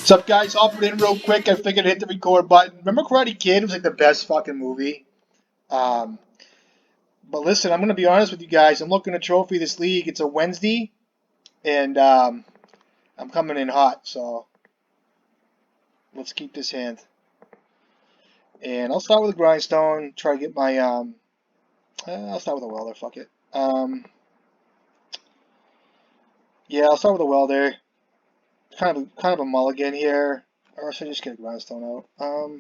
What's up, guys? Hop in real quick. I figured I'd hit the record button. Remember Karate Kid? It was like the best fucking movie. Um, but listen, I'm gonna be honest with you guys. I'm looking to trophy this league. It's a Wednesday, and I'm coming in hot. So let's keep this hand. And I'll start with a grindstone. Try to get my I'll start with a welder. Fuck it. Yeah, I'll start with a welder. Kind of a mulligan here, or should I just get a grindstone out?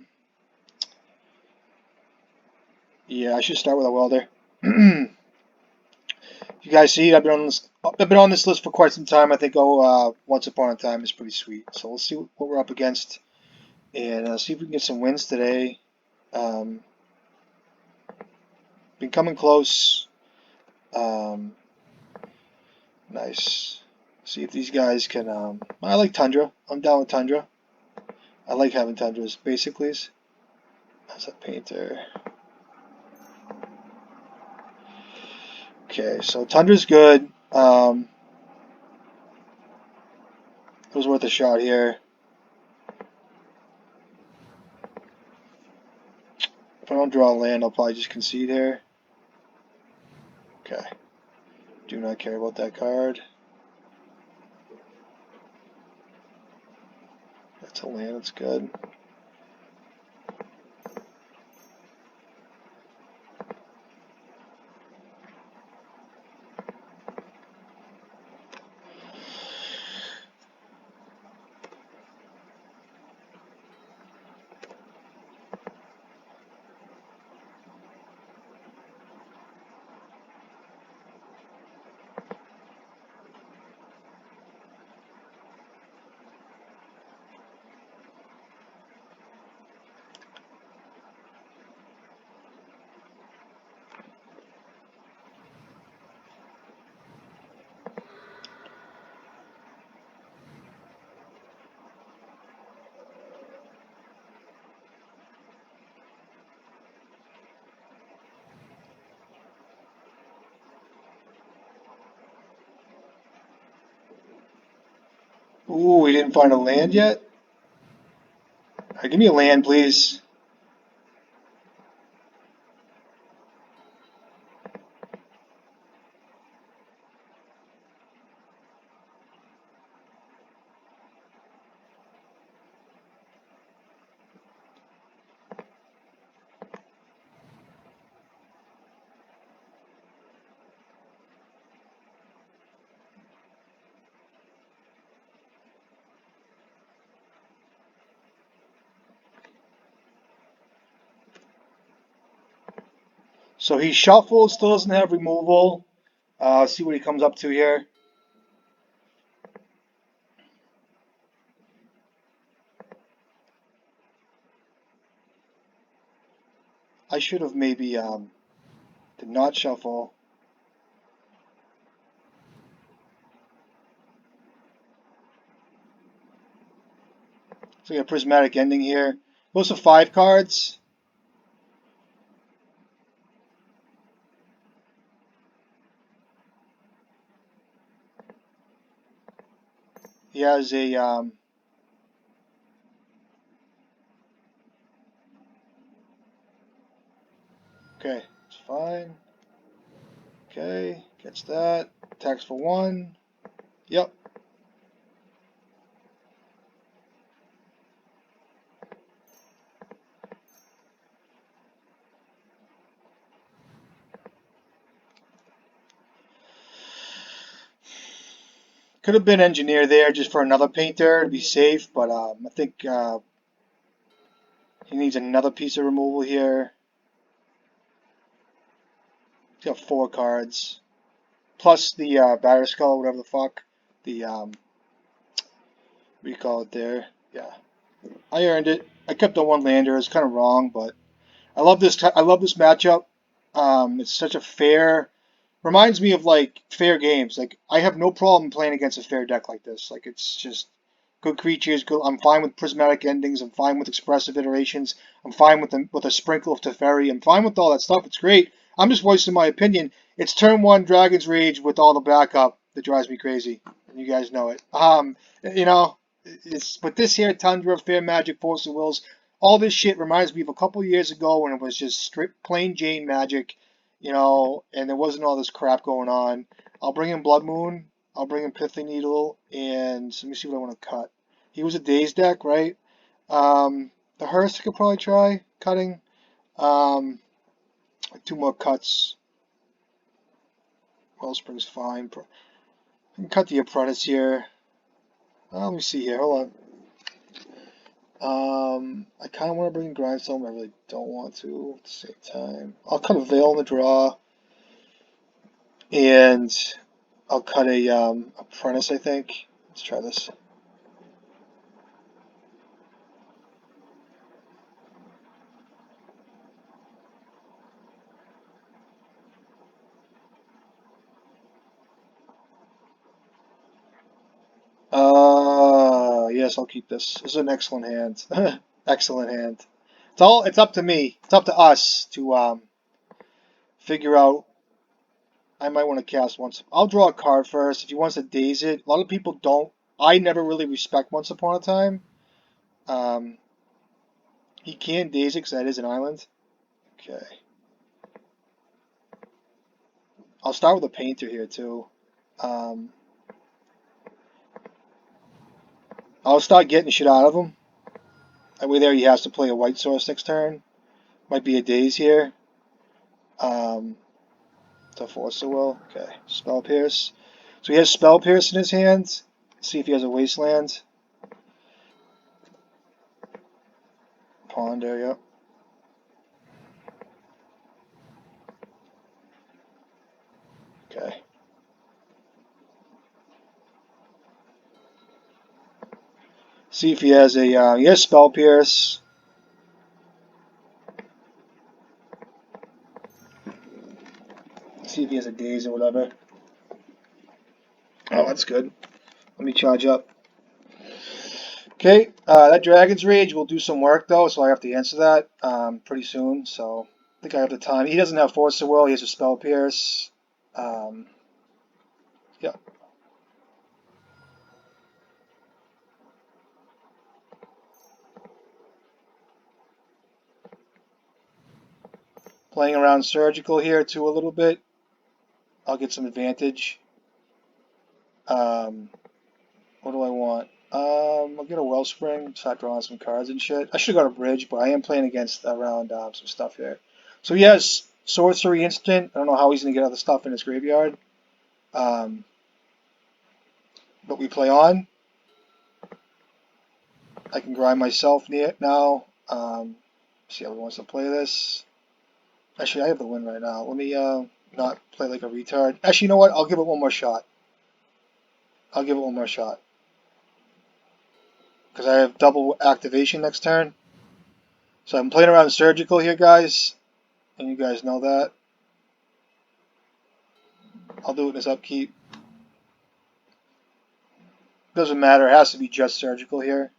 Yeah, I should start with a welder. You guys see, I've been on this list for quite some time. I think Once Upon a Time is pretty sweet. So we'll see what we're up against, and see if we can get some wins today. Um, been coming close. Um, nice. See if these guys can. I like Tundra. I'm down with Tundra. I like having Tundras, basically. That's a painter. Okay, so Tundra's good. It was worth a shot here. If I don't draw land, I'll probably just concede here. Okay. Do not care about that card. That's a land, that's good. Ooh, we didn't find a land yet? Alright, give me a land, please. So he shuffled, still doesn't have removal. See what he comes up to here. I should have maybe did not shuffle. So we got a prismatic ending here. Goes to 5 cards. He has a okay, it's fine. Okay, gets that. Attacks for 1. Yep. Could have been engineer there just for another painter to be safe, but I think he needs another piece of removal here. He's got 4 cards. Plus the batter skull, whatever the fuck. The what do you call it there? Yeah. I earned it. I kept the 1 lander. It's kind of wrong, but I love this matchup. It's such a fair. Reminds me of like fair games. Like I have no problem playing against a fair deck like this. Like it's just good creatures. Good. I'm fine with prismatic endings. I'm fine with expressive iterations. I'm fine with a sprinkle of Teferi. I'm fine with all that stuff. It's great. I'm just voicing my opinion. It's turn one Dragon's Rage with all the backup that drives me crazy, and you guys know it. You know, it's but this here Tundra, Fair Magic, Force of Wills, all this shit reminds me of a couple years ago when it was just straight plain Jane Magic, you know, and there wasn't all this crap going on. I'll bring in Blood Moon. I'll bring in Pithy Needle, and let me see what I want to cut. He was a Daze deck, right? The Hearst I could probably try cutting. Um, two more cuts. Wellspring's fine. I can cut the Apprentice here. Let me see here. Hold on. I kind of want to bring in Grindstone, but I really don't want to at the same time. I'll cut a Veil in the draw, and I'll cut a Apprentice, I think. Let's try this. Yes, I'll keep this. This is an excellent hand. Excellent hand. It's up to me. It's up to us to figure out. I might want to cast once. I'll draw a card first. If he wants to daze it, a lot of people don't. I never really respect Once Upon a Time. Um, he can daze it because that is an island. Okay. I'll start with a painter here too. Um, I'll start getting shit out of him. That way there he has to play a white source next turn. Might be a daze here. To Force the Will. Okay. Spell Pierce. So he has Spell Pierce in his hand. Let's see if he has a Wasteland. Ponder, yep. Okay. See if he has he has Spell Pierce. See if he has a Daze or whatever. Oh, that's good. Let me charge up. Okay, that Dragon's Rage will do some work though, so I have to answer that pretty soon. So I think I have the time. He doesn't have Force of Will. He has a Spell Pierce. Yeah. Playing around Surgical here too a little bit. I'll get some advantage. What do I want? I'll get a Wellspring, start drawing some cards and shit. I should have got a Bridge, but I am playing against around some stuff here. So he has Sorcery Instant. I don't know how he's going to get other stuff in his graveyard. But we play on. I can grind myself now. See how he wants to play this. Actually, I have the win right now. Let me not play like a retard. Actually, you know what? I'll give it one more shot. I'll give it one more shot. Because I have double activation next turn. So I'm playing around Surgical here, guys. And you guys know that. I'll do it in his upkeep. Doesn't matter. It has to be just Surgical here.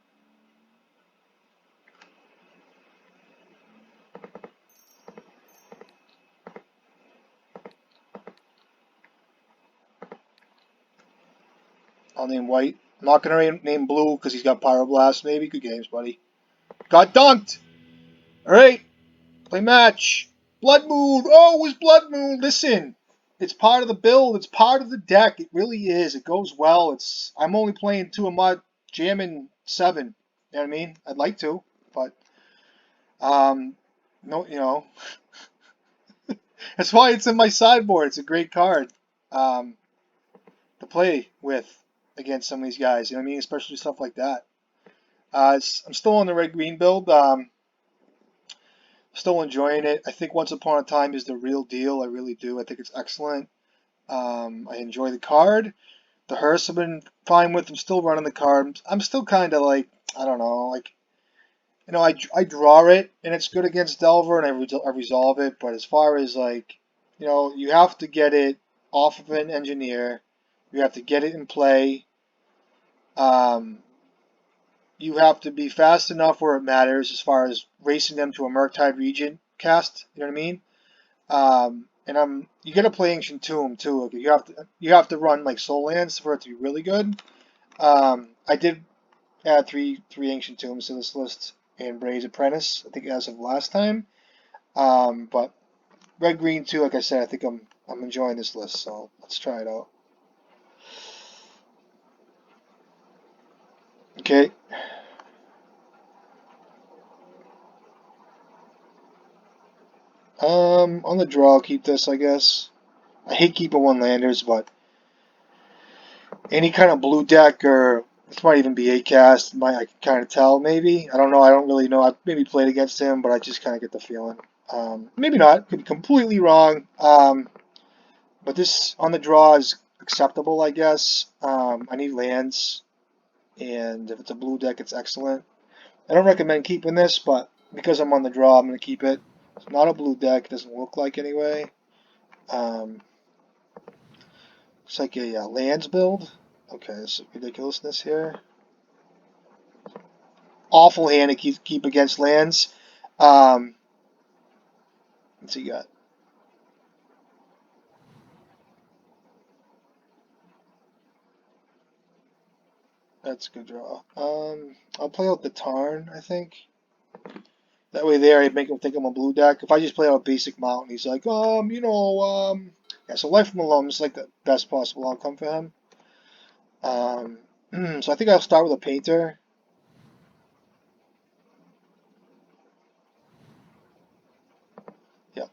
I'll name White. I'm not going to name Blue because he's got Pyroblast. Maybe. Good games, buddy. Got dunked. All right. Play match. Blood Moon. Oh, it was Blood Moon. Listen. It's part of the build. It's part of the deck. It really is. It goes well. I'm only playing 2 of my jamming 7. You know what I mean? I'd like to, but no, you know. That's why it's in my sideboard. It's a great card to play with against some of these guys. You know what I mean? Especially stuff like that. I'm still on the red green build. Still enjoying it. I think Once Upon a Time is the real deal. I really do. I think it's excellent. I enjoy the card. The Hearst I've been fine with. I'm still running the card. I'm still kind of like, I don't know, like, you know, I draw it and it's good against Delver and I resolve it. But as far as like, you know, you have to get it off of an engineer. You have to get it in play. you have to be fast enough where it matters as far as racing them to a Murktide region cast. You know what I mean? And you gotta play Ancient Tomb too. Like, you have to run like Soul Lands for it to be really good. I did add three Ancient Tombs to this list and Bray's Apprentice. I think as of last time. But Red Green too. Like I said, I think I'm enjoying this list. So let's try it out. Okay. On the draw, I'll keep this, I guess. I hate keeping one-landers, but any kind of blue deck, or this might even be a cast, I can kind of tell, maybe. I don't know, I don't really know. I've maybe played against him, but I just kind of get the feeling. Maybe not, could be completely wrong. But this on the draw is acceptable, I guess. I need lands, and if it's a blue deck, it's excellent. I don't recommend keeping this, but because I'm on the draw, I'm going to keep it. It's not a blue deck, it doesn't look like anyway. It's like a lands build. Okay, this is ridiculousness here. Awful hand to keep against lands. What's he got? That's a good draw. I'll play out the Tarn, I think. That way there, I'd make him think I'm a blue deck. If I just play out a basic mountain, he's like, yeah, so Life from Alone is like the best possible outcome for him. So I think I'll start with a Painter. Yeah.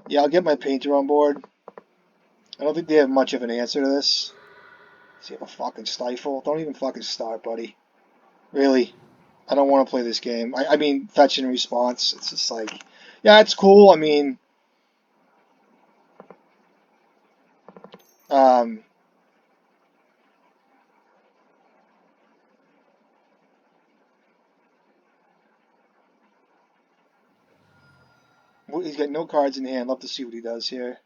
Yeah, I'll get my Painter on board. I don't think they have much of an answer to this. Does he have a fucking Stifle? Don't even fucking start, buddy. Really? I don't want to play this game. I mean, fetch and response. It's just like, yeah, it's cool. I mean, um, he's got no cards in hand. Love to see what he does here.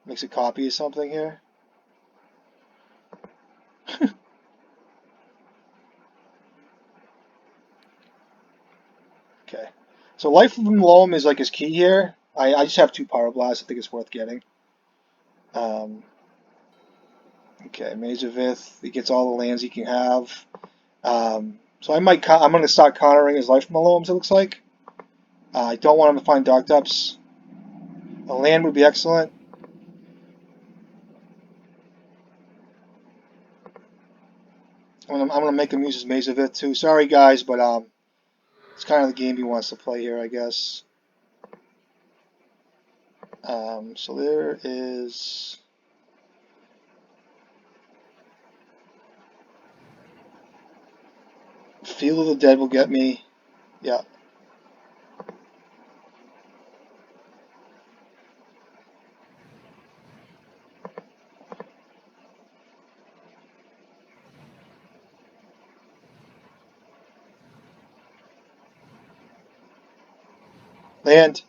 Makes a copy of something here. Okay. So Life from Loam is like his key here. I just have two Power Blasts. I think it's worth getting. Um, okay, Maze of Ith. He gets all the lands he can have. So I'm going to start countering his Life from the Loams, it looks like. I don't want him to find Dark Depths. A land would be excellent. I'm gonna make him use his Maze of Ith too. Sorry guys, but it's kind of the game he wants to play here, I guess. So there is Field of the Dead will get me. Yeah. Land.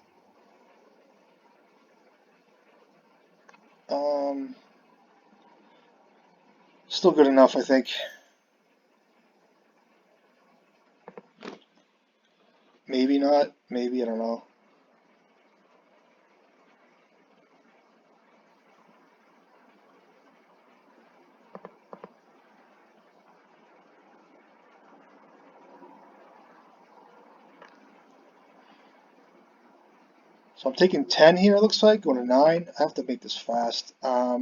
Um, Still good enough, I think. Maybe not. Maybe, I don't know. So I'm taking 10 here, it looks like. Going to 9. I have to make this fast. Yeah,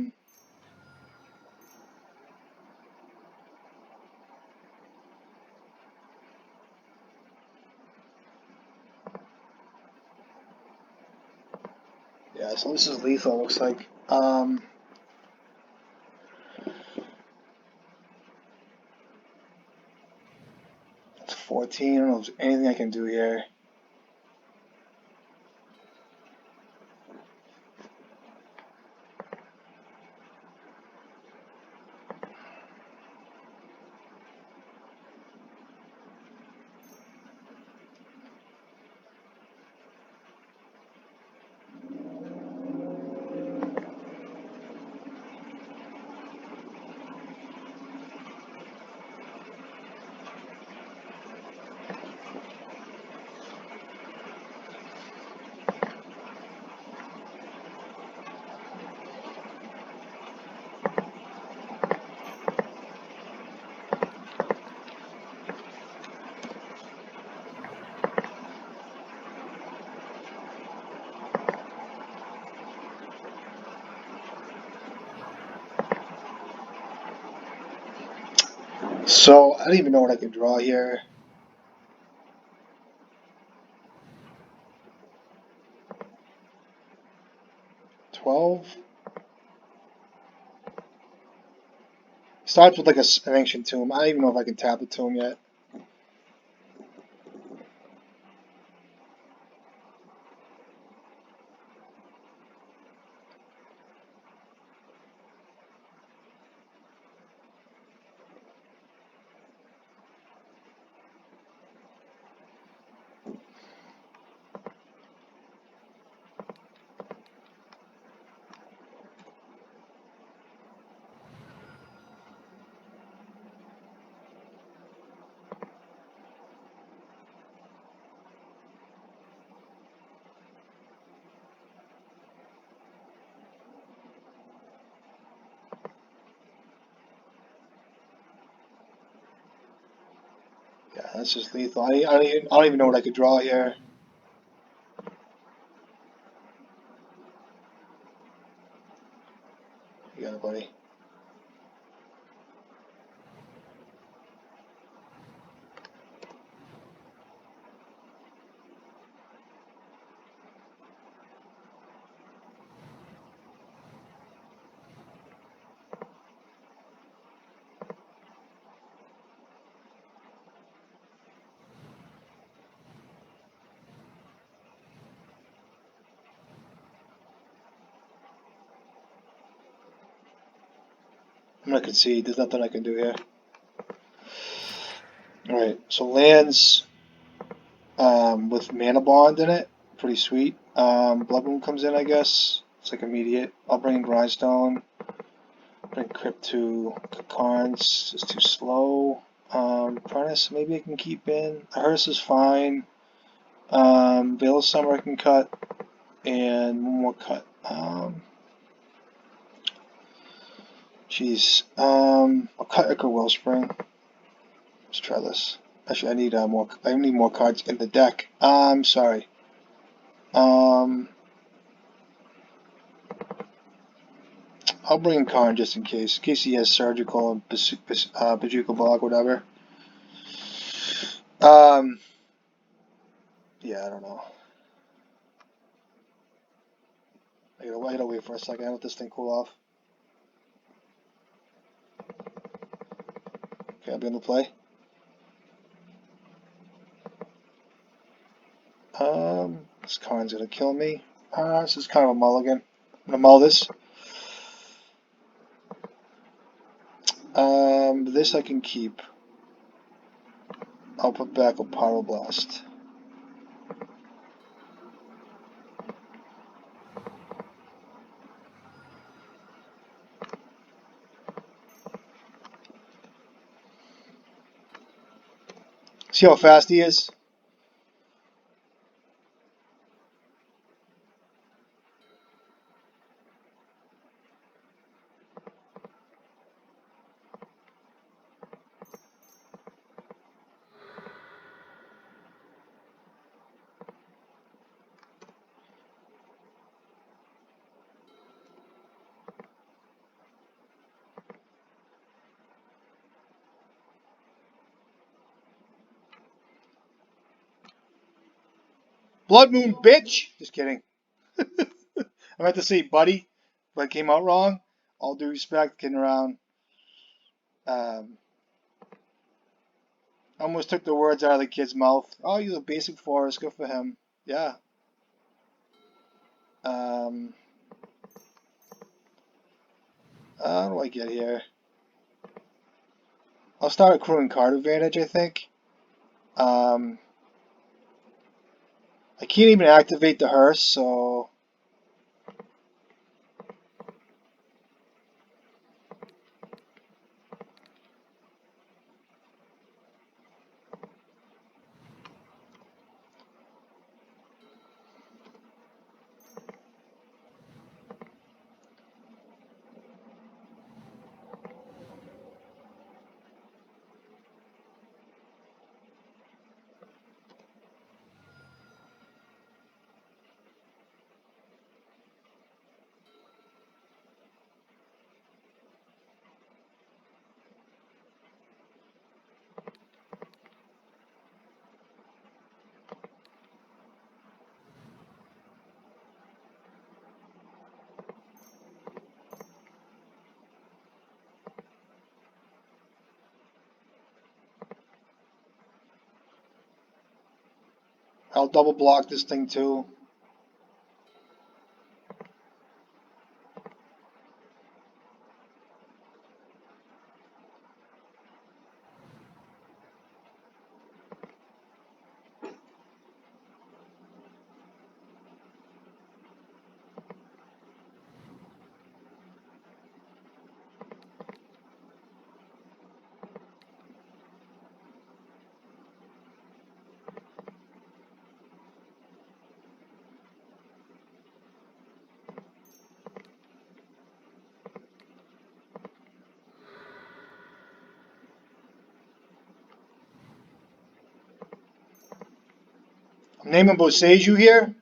so this is lethal, looks like. 14. I don't know if there's anything I can do here. So I don't even know what I can draw here. 12. Starts with like an ancient tomb. I don't even know if I can tap the tomb yet. Yeah, that's just lethal. I don't even know what I could draw here. You got it, buddy. I'm gonna concede. There's nothing I can do here. Alright, so lands with Mana Bond in it. Pretty sweet. Blood Moon comes in, I guess. It's like immediate. I'll bring in Grindstone. Bring Crypt to Karns. It's too slow. Prentice, maybe I can keep in. The Hearse is fine. Veil of Summer I can cut. And one more cut. Jeez. I'll cut Ichor Wellspring. Let's try this. Actually, I need more. I need more cards in the deck. Sorry. I'll bring in Karn just in case he has Surgical and Bajuka Block, whatever. Yeah, I don't know. I gotta wait for a second. I let this thing cool off. Okay, I'll be able to play. This Karn's gonna kill me. This is kind of a mulligan. I'm gonna mull this. This I can keep. I'll put back a Pyroblast. See how fast he is? Blood Moon, bitch! Just kidding. I meant to say buddy, but it came out wrong. All due respect, kidding around. Almost took the words out of the kid's mouth. Oh, he's a basic forest. Good for him. Yeah. How do I get here? I'll start accruing card advantage, I think. I can't even activate the hearse, so... I'll double block this thing too. I'm naming Boseju here.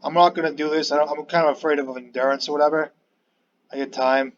I'm not gonna do this. I'm kind of afraid of endurance or whatever. I get time.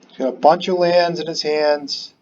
He's got a bunch of lands in his hands.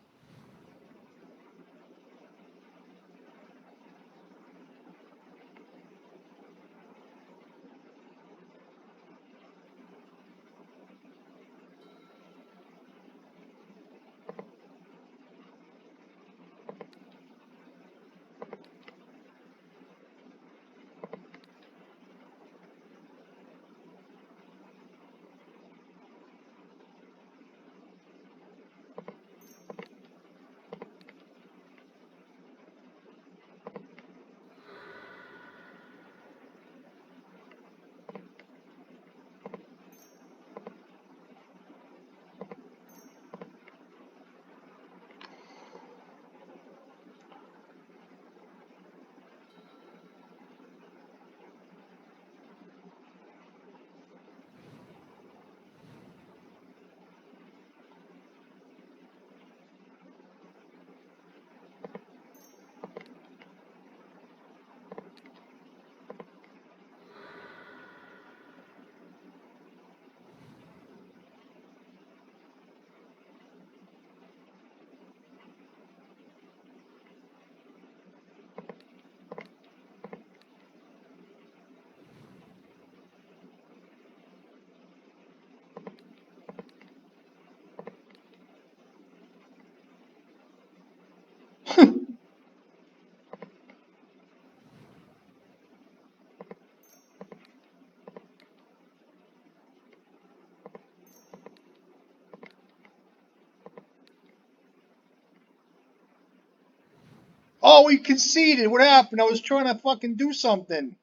Oh, we conceded. What happened? I was trying to fucking do something.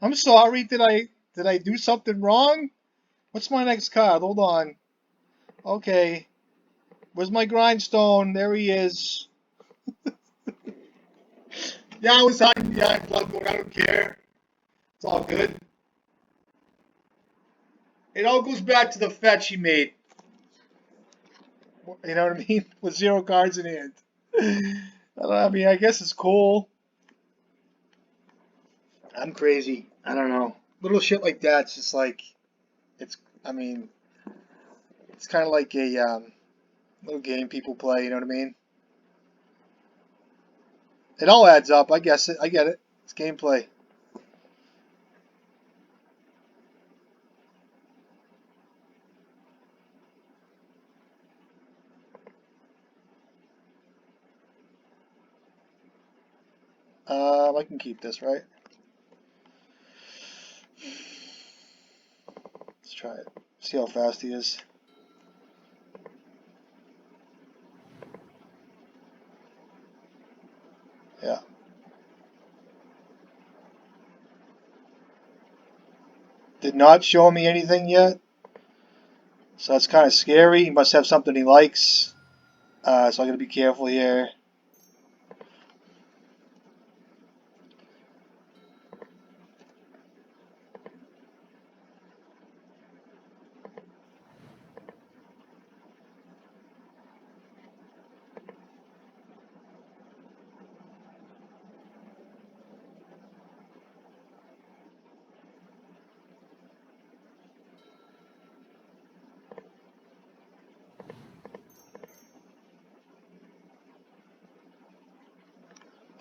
I'm sorry. Did I do something wrong? What's my next card? Hold on. Okay. Where's my grindstone? There he is. Yeah, I was hiding behind Bloodborne. I don't care. It's all good. It all goes back to the fetch he made. You know what I mean? With 0 cards in hand. I mean, I guess it's cool. I'm crazy. I don't know. Little shit like that's just like, it's, I mean, it's kind of like a little game people play, you know what I mean? It all adds up. I guess it. I get it. It's gameplay. I can keep this, right? Let's try it. See how fast he is. Yeah. Did not show me anything yet. So that's kind of scary. He must have something he likes. So I gotta be careful here.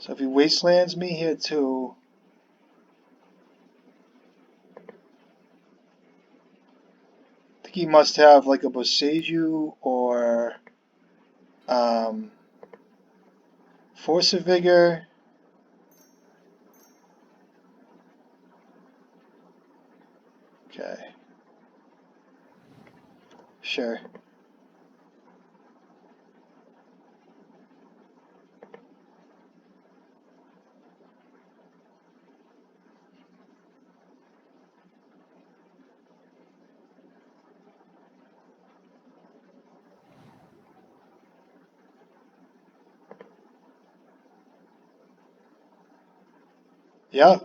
So if he wastelands me here too, I think he must have like a Boseiju or um, Force of Vigor. Okay, sure. Yeah,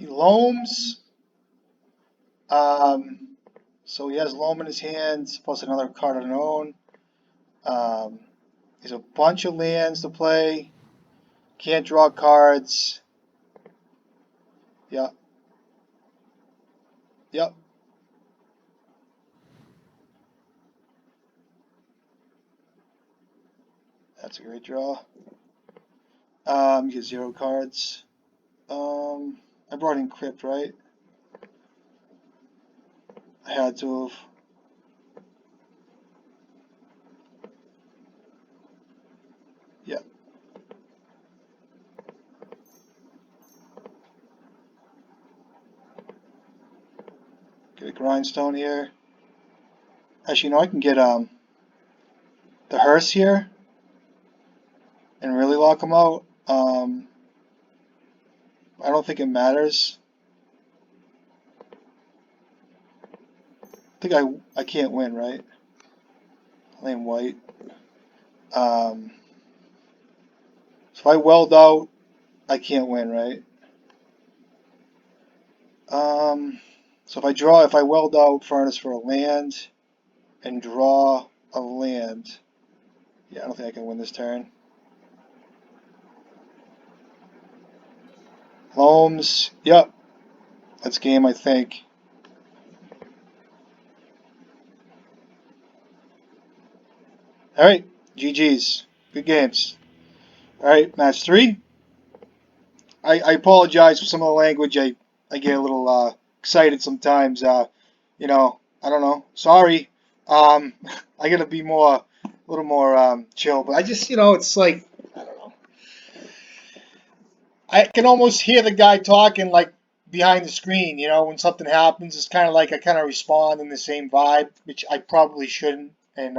he loams. Um, so he has loam in his hands, plus another card unknown. Um, There's a bunch of lands to play. Can't draw cards. Yep. Yep. That's a great draw. You get 0 cards. I brought in Crypt, right? I had to have. Yep. Get a Grindstone here. Actually, I can get the Hearse here and really lock him out. I don't think it matters. I think I can't win, right? Lane white. So if I weld out, I can't win, right? So if I weld out Furnace for a land and draw a land, yeah, I don't think I can win this turn. Loams, yep, that's game, I think. All right, GG's, good games. All right, match 3. I apologize for some of the language. I get a little excited sometimes. I don't know. Sorry. Um, I gotta be a little more chill. But I just, it's like, I don't know. I can almost hear the guy talking like behind the screen. You know, when something happens, it's kind of like I kind of respond in the same vibe, which I probably shouldn't. And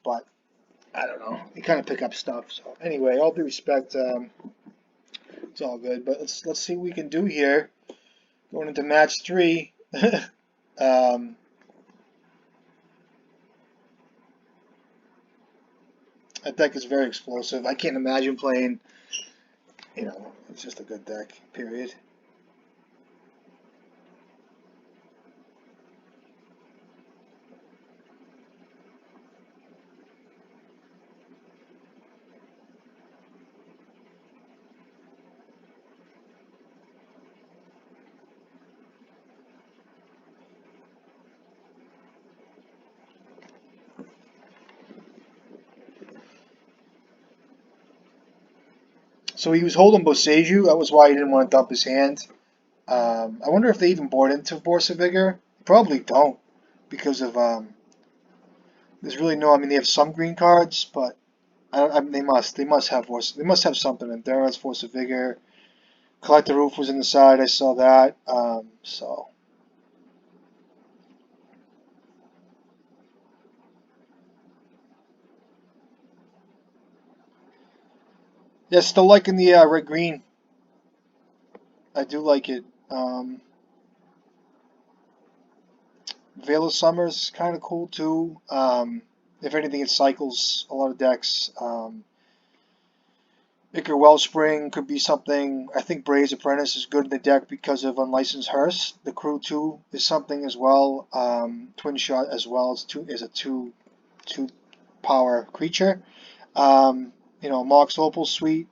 but I don't know. You kind of pick up stuff. So anyway, all due respect, it's all good. But let's see what we can do here. Going into match 3. um, that deck is very explosive. I can't imagine playing. You know, it's just a good deck. Period. So he was holding Boseiju. That was why he didn't want to dump his hand. I wonder if they even board into Force of Vigor. Probably don't, because of there's really no. I mean, they have some green cards, but I mean, they must have Force. They must have something. Endurance, Force of Vigor, Collect the Roof was in the side. I saw that. So yeah, still liking the red green. I do like it. Veil of Summer is kind of cool too. If anything, it cycles a lot of decks. Icar Wellspring could be something. I think Bray's Apprentice is good in the deck because of Unlicensed Hearse. The Crew 2 is something as well. Twin Shot as well is a two power creature. Mox Opal Suite.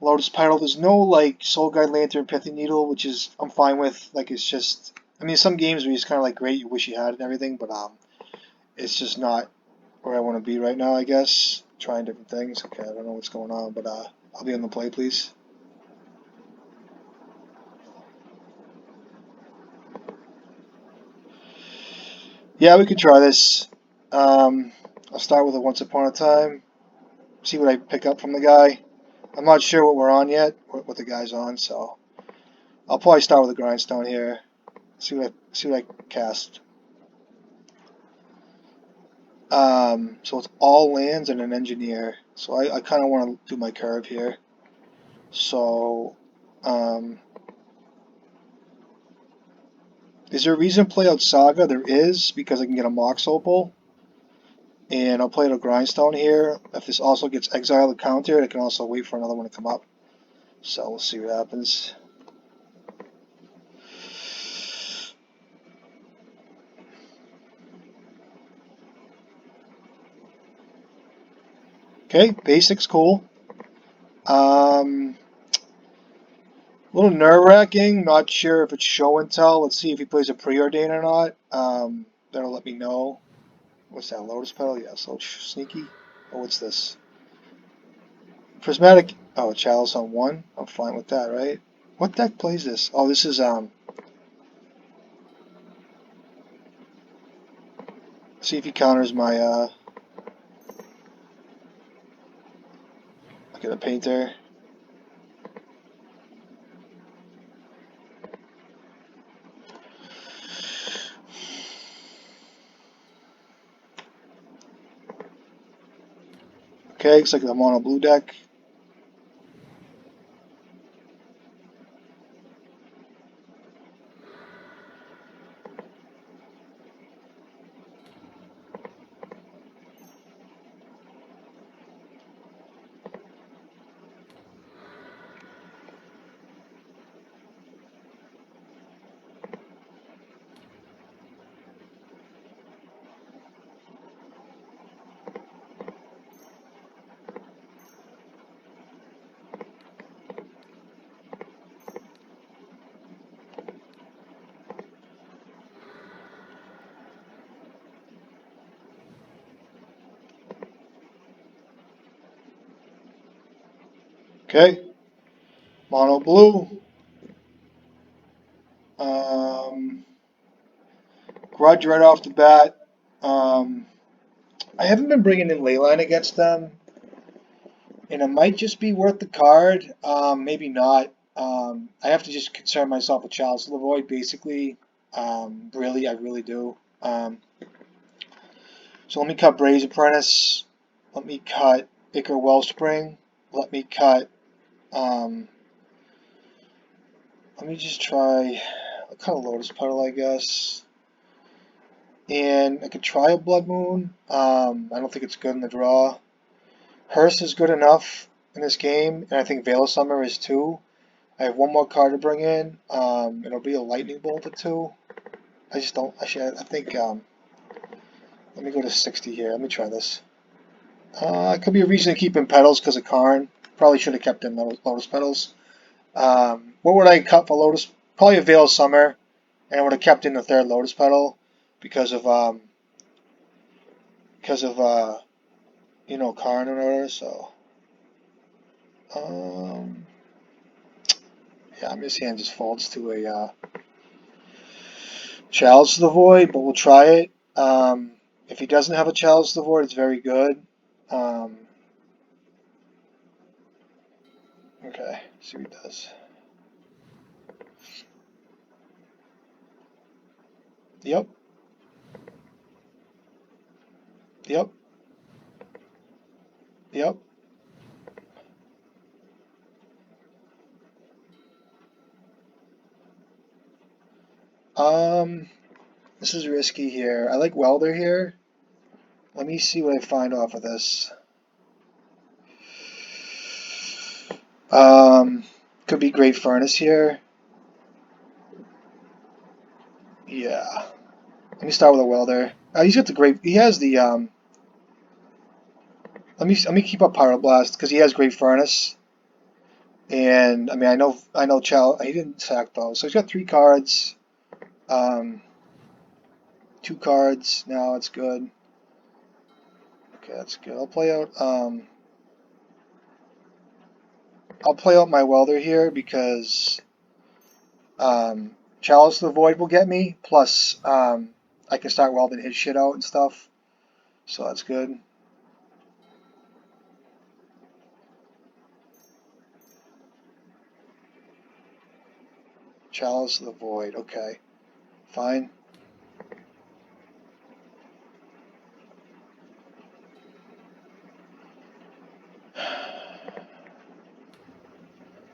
Lotus Petal. There's no like Soul Guide Lantern, Pithy Needle, which is I'm fine with. Like it's just. I mean, some games where it's kind of like great, you wish you had it and everything, but it's just not where I want to be right now, I guess. Trying different things. Okay, I don't know what's going on, but I'll be on the play, please. Yeah, we could try this. I'll start with a Once Upon a Time. See what I pick up from the guy. I'm not sure what we're on yet, what the guy's on, so I'll probably start with a Grindstone here. See what I cast. So it's all lands and an engineer. So I kind of want to do my curve here. So, is there a reason to play out Saga? There is, because I can get a Mox Opal. And I'll play it a Grindstone here. If this also gets exiled or countered, I can also wait for another one to come up. So we'll see what happens. Okay, basics cool. A little nerve-wracking. Not sure if it's show and tell. Let's see if he plays a preordain or not. That'll let me know. What's that? Lotus Petal? Yeah, so sneaky. Oh, what's this? Prismatic. Oh, Chalice on 1. I'm fine with that, right? What deck plays this? Oh, this is see if he counters my look at the painter. Okay, looks like I'm on a blue deck. Okay, mono blue. Grudge right off the bat. I haven't been bringing in Leyline against them. And it might just be worth the card, maybe not. I have to just concern myself with Chalice of the Void, basically. Really, I really do. So let me cut Bray's Apprentice. Let me cut Ichor Wellspring. Let me cut, let me just try, I'll cut a Lotus Petal, I guess. And I could try a Blood Moon. I don't think it's good in the draw. Hearse is good enough in this game, and I think Veil of Summer is too. I have one more card to bring in. It'll be a Lightning Bolt or two. I just don't, actually, I think, let me go to 60 here. Let me try this. It could be a reason to keep in Petals because of Karn. Probably should have kept in Lotus Petals. What would I cut for Lotus? Probably a Veil of Summer, and I would have kept in the third Lotus Petal because of you know, Karn and whatever. So, yeah, this hand just folds to a Chalice of the Void, but we'll try it. If he doesn't have a Chalice of the Void, it's very good. Okay, see what he does. Yep. Yep. Yep. This is risky here. I like Welder here. Let me see what I find off of this. Could be Great Furnace here. Yeah. Let me start with a Welder. He's got the great. He has the Let me keep up Pyroblast because he has Great Furnace. And I mean I know Chow. He didn't sack those, so he's got 3 cards. 2 cards. Now it's good. Okay, that's good. I'll play out my Welder here because Chalice of the Void will get me. Plus, I can start welding his shit out and stuff. So that's good. Chalice of the Void. Okay, fine.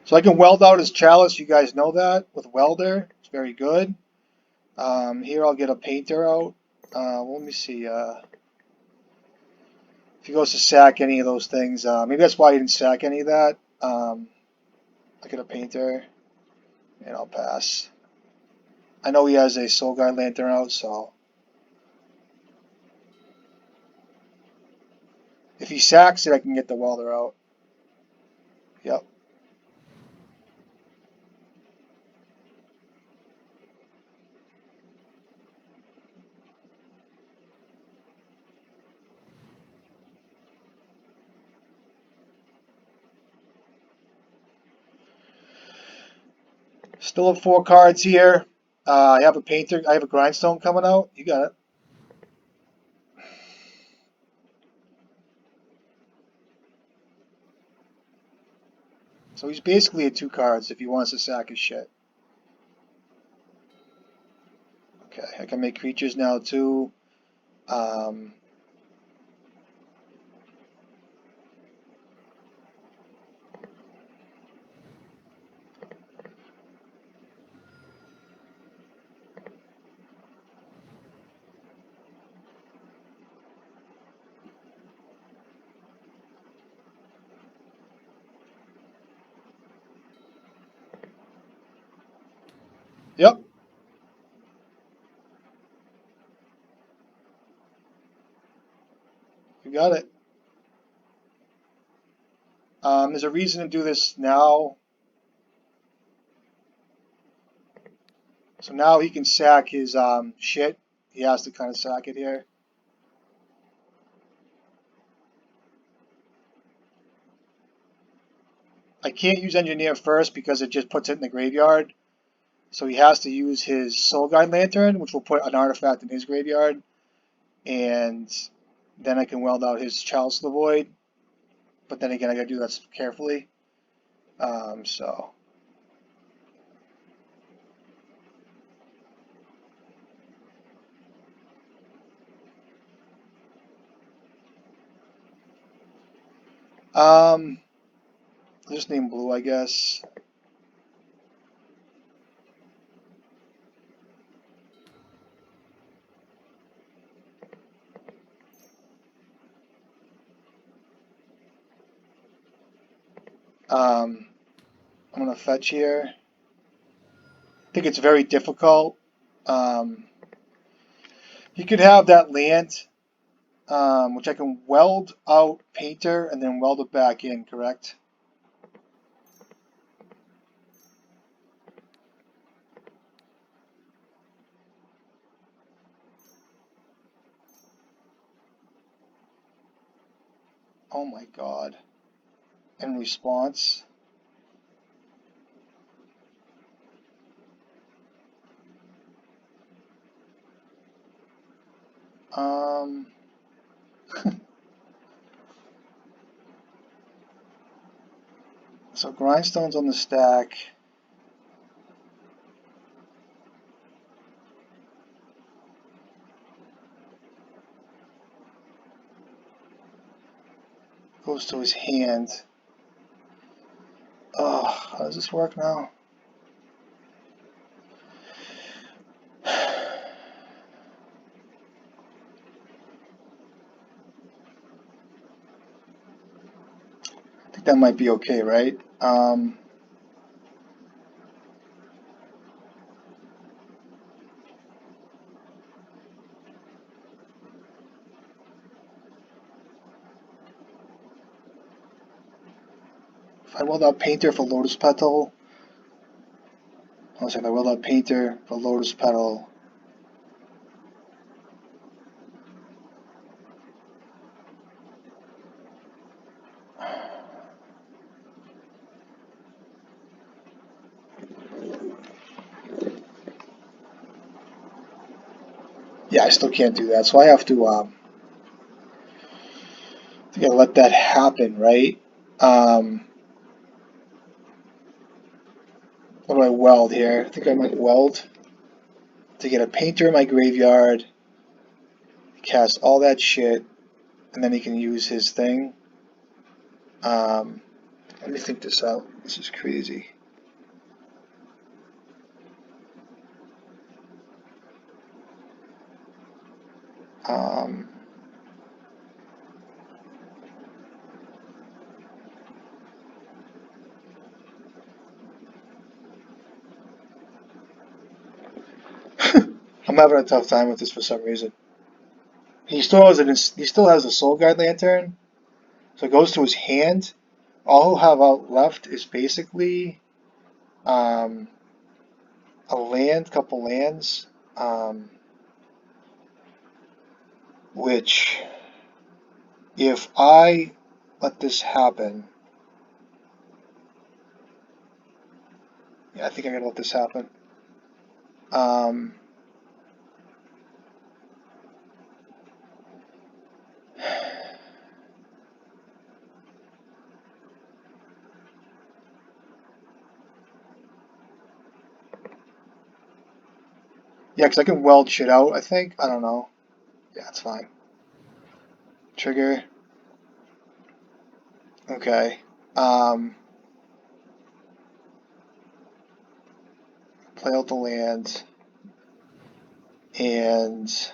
So I can weld out his Chalice. You guys know that with Welder. It's very good. Here I'll get a Painter out. Let me see. If he goes to sack any of those things, maybe that's why he didn't sack any of that. I'll get a Painter, and I'll pass. I know he has a Soul Guide Lantern out, so if he sacks it, I can get the Welder out. Yep. Still have 4 cards here. I have a Painter. I have a Grindstone coming out. You got it. So he's basically at 2 cards if he wants to sack his shit. Okay, I can make creatures now too. Yep. You got it. There's a reason to do this now. So now he can sack his shit. He has to kind of sack it here. I can't use Engineer first because it just puts it in the graveyard. So he has to use his Soul Guide Lantern, which will put an artifact in his graveyard. And then I can weld out his Chalice of the Void. but then again, I gotta do that carefully. So. I'll just name blue, I guess. I'm gonna fetch here. I think it's very difficult. You could have that land, which I can weld out painter and then weld it back in, correct? Oh my god. In response. So grindstones on the stack. Goes to his hand. Oh, how does this work now? I think that might be okay, right? If I weld out painter for lotus petal. Hold on a second, I weld out painter for lotus petal. Yeah, I still can't do that, so I have to let that happen, right? What do I weld here? I think I might weld to get a painter in my graveyard, cast all that shit, and then he can use his thing. Let me think this out. This is crazy. I'm having a tough time with this for some reason. He still has a Soul Guide Lantern, so it goes to his hand. All he'll have out left is basically a couple lands, which if I let this happen, yeah, I think I'm gonna let this happen. Yeah, because I can weld shit out, I think. I don't know. Yeah, it's fine. Trigger. Okay. Play out the land. And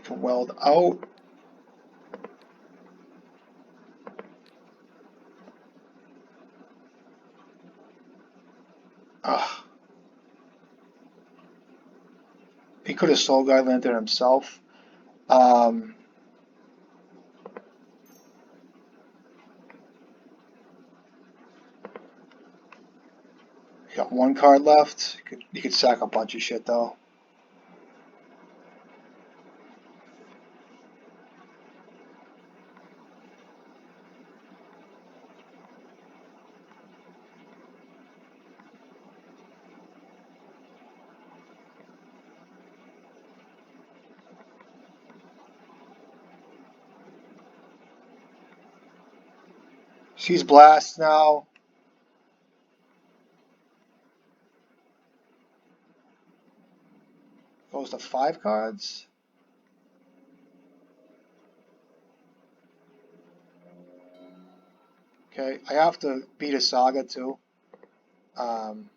can weld out. Ugh. He could have Soul Guide Lantern himself. Got one card left. You could sack a bunch of shit though. She's blast now. Goes to 5 cards. Okay, I have to beat a Saga too. Um,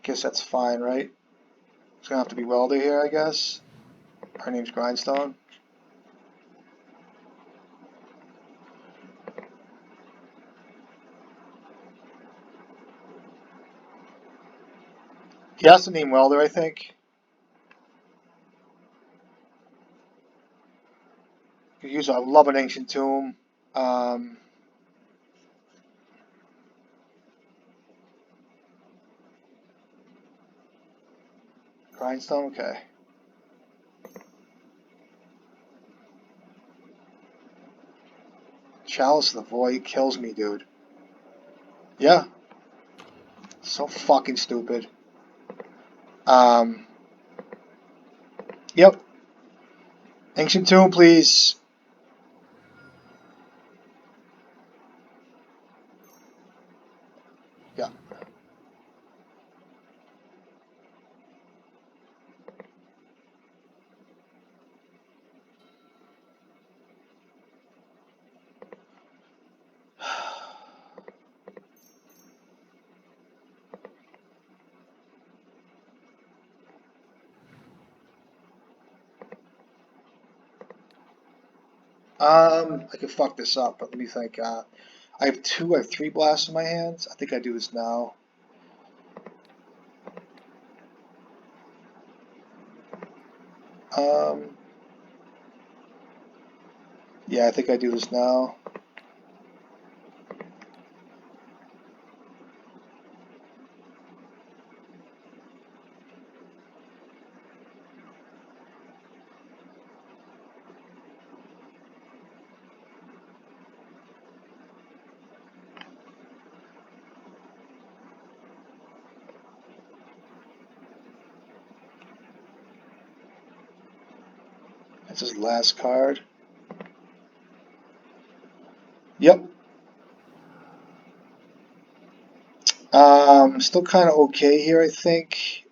guess that's fine, right? It's gonna have to be Welder here, I guess. Her name's Grindstone. He has to name Welder, I think. Could use I love an ancient tomb. Um, Grindstone, okay. Chalice of the Void kills me, dude. Yeah. So fucking stupid. Yep. Ancient tomb, please. Yeah. I could fuck this up, but let me think. I have 3 blasts in my hands. I think I do this now. Yeah, I think I do this now. That's his last card. Yep. Still kind of okay here, I think.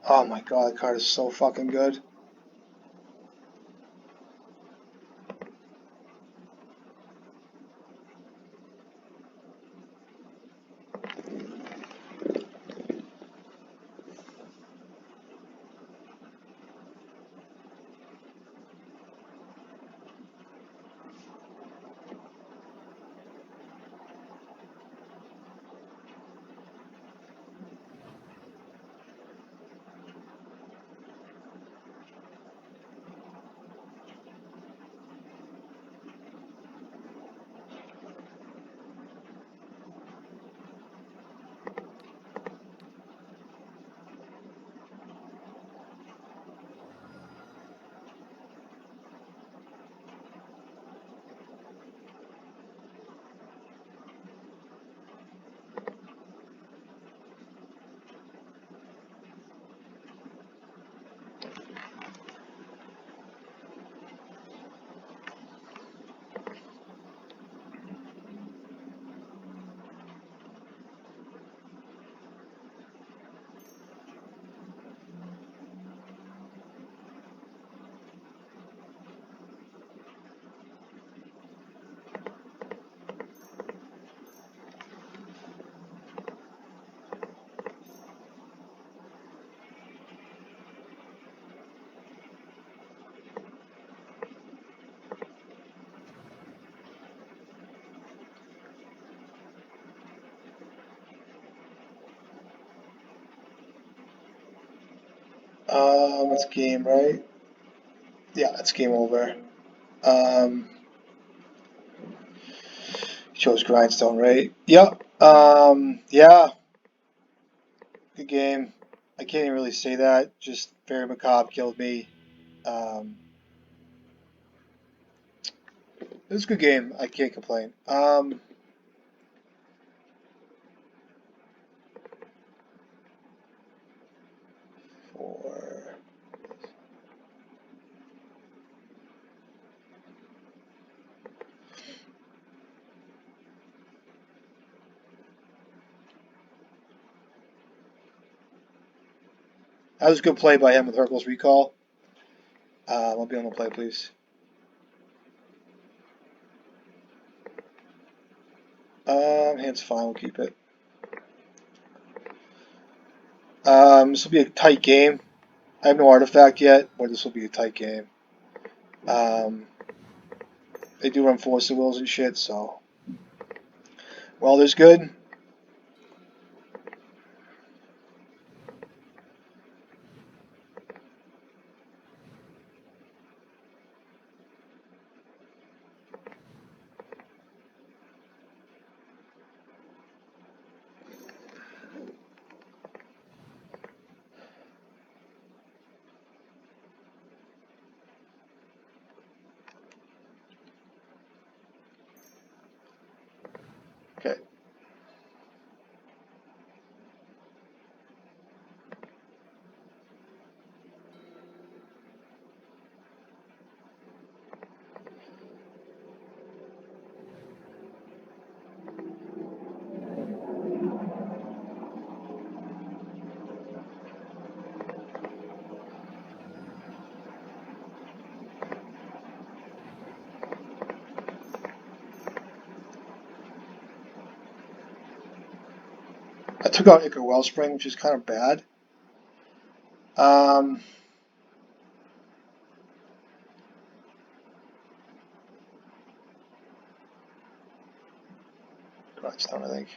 Oh my god, that card is so fucking good. That's game, right? Yeah, that's game over. Um, chose Grindstone, right? Yep. Yeah, good game. I can't even really say that. Just very macabre killed me. Um, it was a good game. I can't complain. For that was a good play by him with Hercules recall. I'll be on the play, please. Hand's fine. We'll keep it. This will be a tight game. I have no artifact yet, but this will be a tight game. They do run Force of Wills and shit, so. Well, there's good. Okay. I took out Icar Wellspring, which is kind of bad. Um, Grindstone, I think.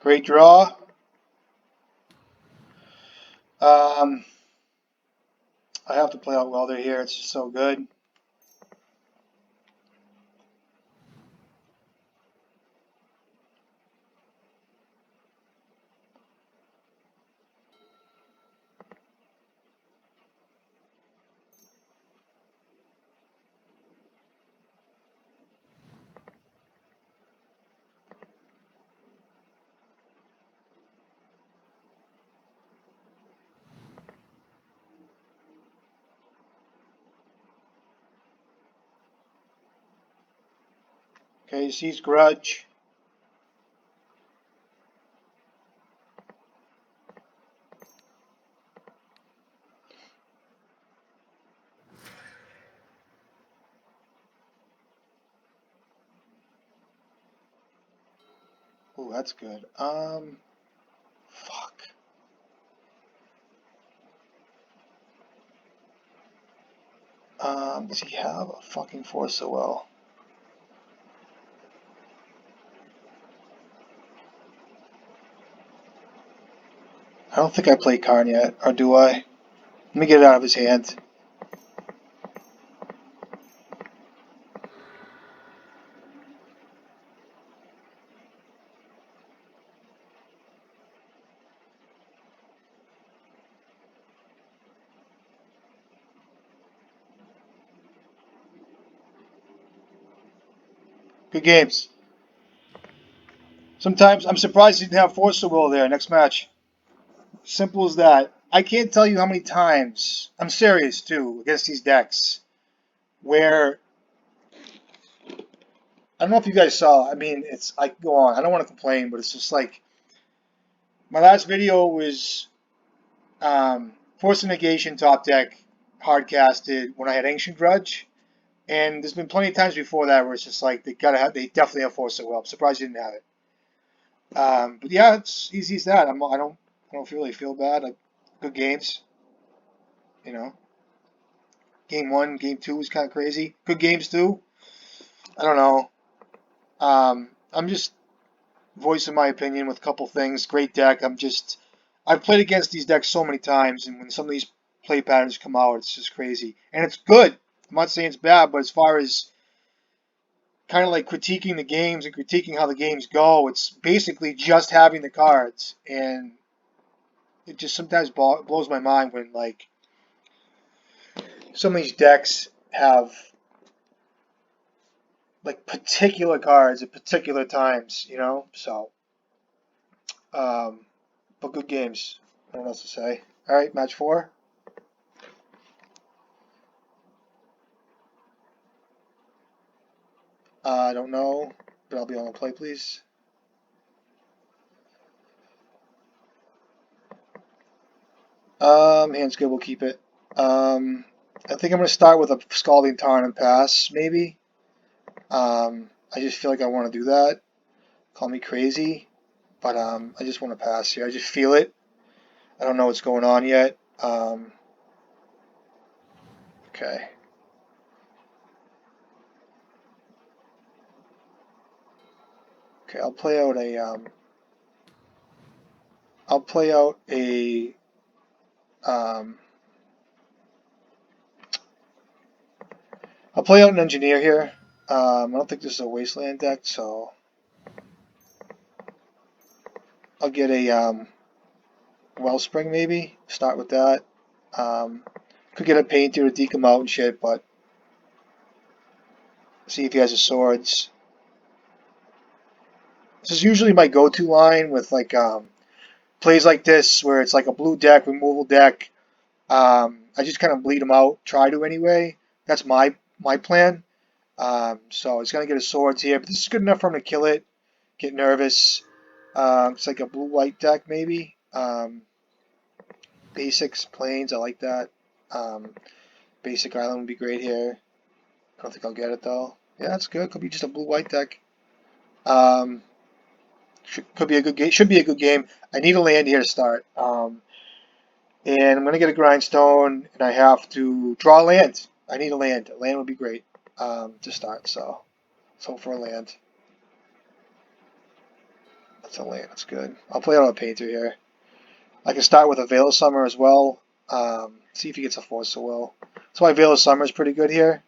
Great draw. Um, I have to play out Welder here. It's just so good. Okay, sees Grudge. Ooh, that's good. Fuck. Does he have a fucking Force so well? I don't think I played Karn yet, or do I? Let me get it out of his hand. Good games. Sometimes I'm surprised he didn't have Force so well there. Next match. Simple as that. I can't tell you how many times, I'm serious too, against these decks, where, I don't know if you guys saw, I mean, I can go on, I don't want to complain, but it's just like, my last video was Force of Negation top deck, hardcasted, when I had Ancient Grudge, and there's been plenty of times before that where it's just like, they definitely have Force so well. I'm surprised you didn't have it. But yeah, it's easy as that. I don't really feel bad. Good games, you know. Game 1, Game 2 was kind of crazy. Good games too. I don't know. I'm just voicing my opinion with a couple things. Great deck. I've played against these decks so many times, and when some of these play patterns come out, it's just crazy. And it's good. I'm not saying it's bad, but as far as kind of like critiquing the games and critiquing how the games go, it's basically just having the cards. And it just sometimes blows my mind when like some of these decks have like particular cards at particular times, you know. So, um, but good games. I don't know what else to say. All right, match 4. I don't know, but I'll be on the play, please. Hand's good. We'll keep it. I think I'm gonna start with a Scalding Tarn and pass, maybe. I just feel like I want to do that. Call me crazy, but I just want to pass here. I just feel it. I don't know what's going on yet. Okay. Okay, I'll play out a I'll play out a um, I'll play out an engineer here. I don't think this is a wasteland deck, so I'll get a wellspring maybe. Start with that. Um, could get a painter to deke him out and shit, but see if he has his swords. This is usually my go-to line with like plays like this where it's like a blue deck, removal deck. I just kind of bleed him out. Try to anyway. That's my plan. So he's gonna get his swords here, but this is good enough for him to kill it. Get nervous. It's like a blue-white deck maybe. Basics, plains, I like that. Basic island would be great here. I don't think I'll get it though. Yeah, that's good. Could be just a blue-white deck. Could be a good game. Should be a good game. I need a land here to start. And I'm gonna get a grindstone, and I have to draw a land. I need a land. A land would be great to start. So let's hope for a land. That's a land. That's good. I'll play out a painter here. I can start with a Veil of Summer as well. See if he gets a Force of Will. That's why Veil of Summer is pretty good here.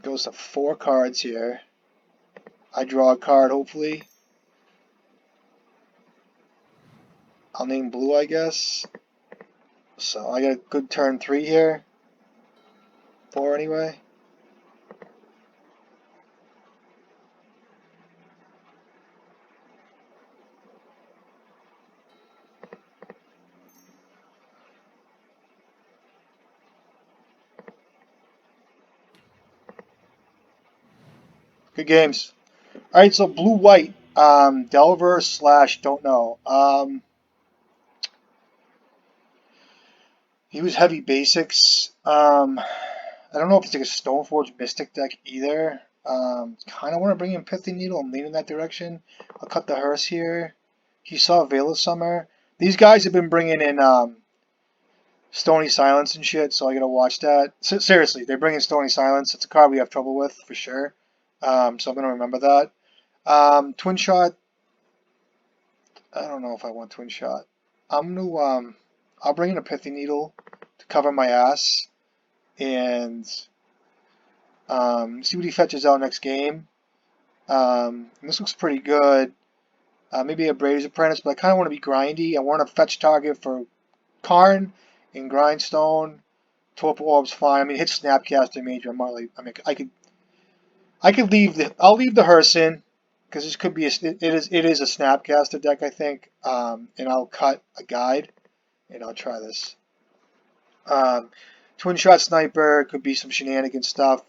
Goes to 4 cards here. I draw a card, hopefully. I'll name blue, I guess. So I got a good turn 3 here. 4 anyway. Good games. Alright, so blue-white. Delver / don't know. He was heavy basics. I don't know if it's like a Stoneforge Mystic deck either. Kind of want to bring in Pithy Needle. I'm leaning that direction. I'll cut the hearse here. He saw Veil of Summer. These guys have been bringing in Stony Silence and shit, so I gotta watch that. Seriously, they're bringing Stony Silence. It's a card we have trouble with for sure. So I'm gonna remember that. Twin Shot. I don't know if I want Twin Shot. I'm gonna I'll bring in a Pithy Needle to cover my ass and see what he fetches out next game. This looks pretty good. Maybe a Brady's Apprentice, but I kind of want to be grindy. I want to fetch target for Karn and Grindstone. Torpor Orb's fine. I mean, hit Snapcaster Major. I could leave I'll leave the hearse in because this could be it is a Snapcaster deck, I think. And I'll cut a guide and I'll try this. Twin Shot Sniper could be some shenanigan stuff.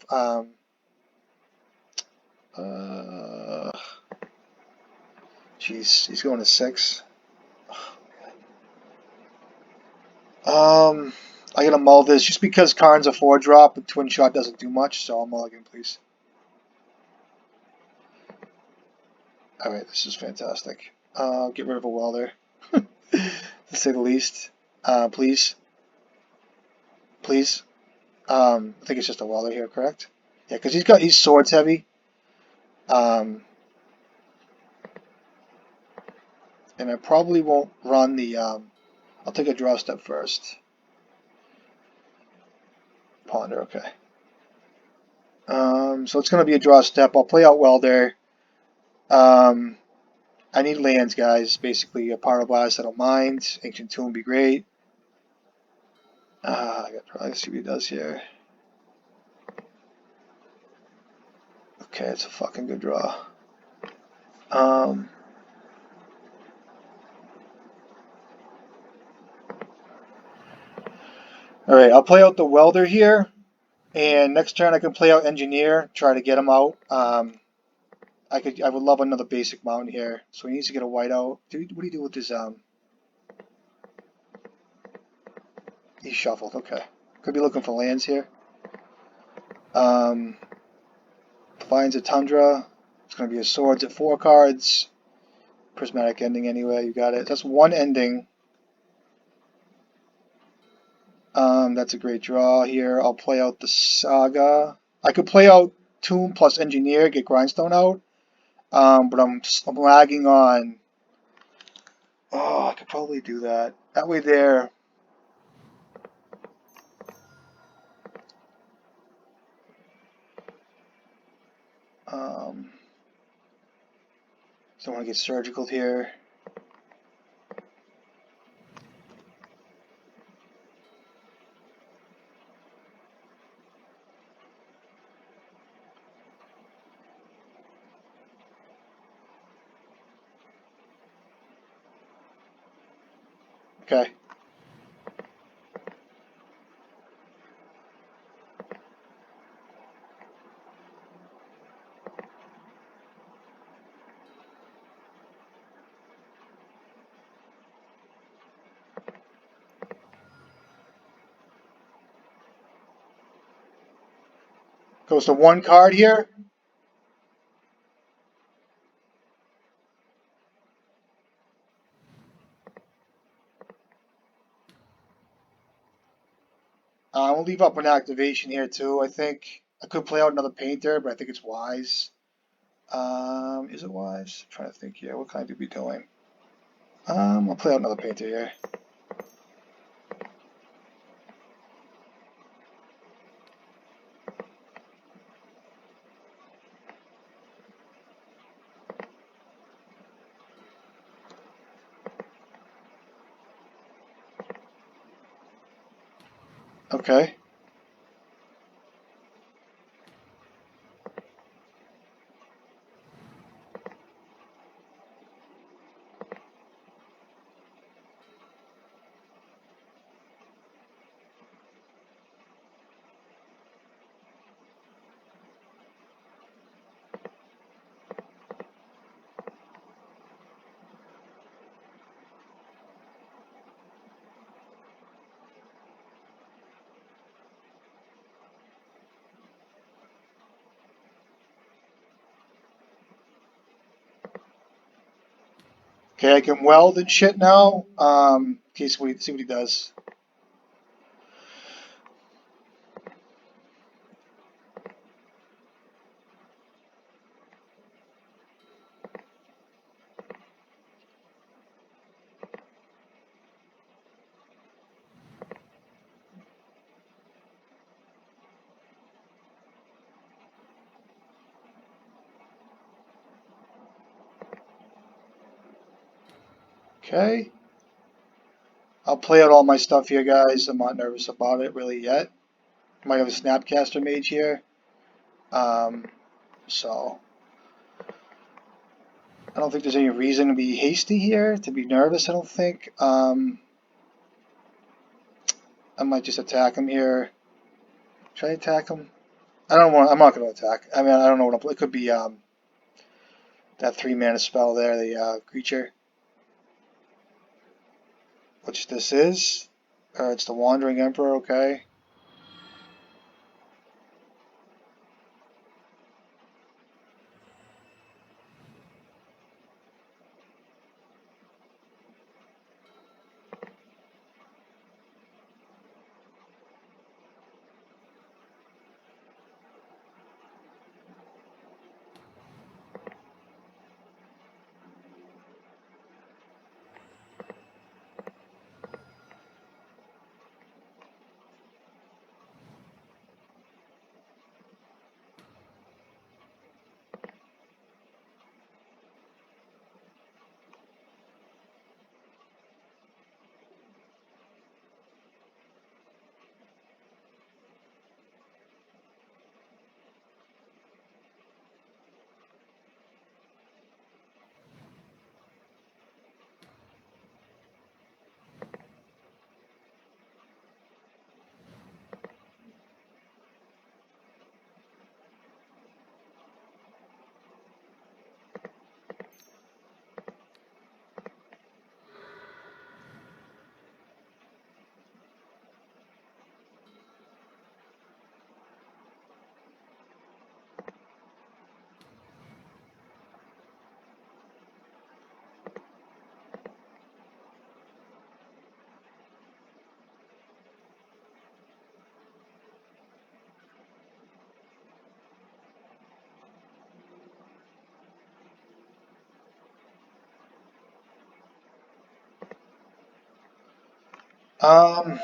Jeez, he's going to 6. I gotta mull this just because Karn's a 4-drop, but Twin Shot doesn't do much, so I'll mulligan, please. Alright, this is fantastic. Get rid of a welder, to say the least. Please. Please. I think it's just a welder here, correct? Yeah, because he's swords heavy. And I probably won't run the, I'll take a draw step first. Ponder, okay. So it's going to be a draw step. I'll play out Welder. I need lands, guys. Basically, a Pyroblast, I don't mind. Ancient Tomb would be great. I gotta probably see what he does here. Okay, it's a fucking good draw. Alright, I'll play out the Welder here. And next turn I can play out Engineer, try to get him out. I would love another basic mountain here. So he needs to get a white out. What do you do with his He's shuffled, okay. Could be looking for lands here. Finds a Tundra. It's gonna be a Swords at 4 cards. Prismatic Ending anyway, you got it. That's one ending. That's a great draw here. I'll play out the Saga. I could play out Tomb plus Engineer, get Grindstone out. But I'm lagging on. Oh, I could probably do that. That way there. Don't want to get surgical here. Okay. Goes to 1 card here. I'll leave up an activation here too. I think I could play out another Painter, but I think it's wise. Is it wise? I'm trying to think here. What can I be doing? I'll play out another Painter here. Okay. Okay, I can weld and shit now. Okay, so see what he does. Okay. I'll play out all my stuff here, guys. I'm not nervous about it really yet. Might have a Snapcaster Mage here. So I don't think there's any reason to be hasty here, to be nervous, I don't think. I might just attack him here. Should I attack him? I'm not going to attack. I mean, I don't know what I'm playing. It could be that 3-mana spell there, the creature. Which this is. Or it's the Wandering Emperor, okay. Um,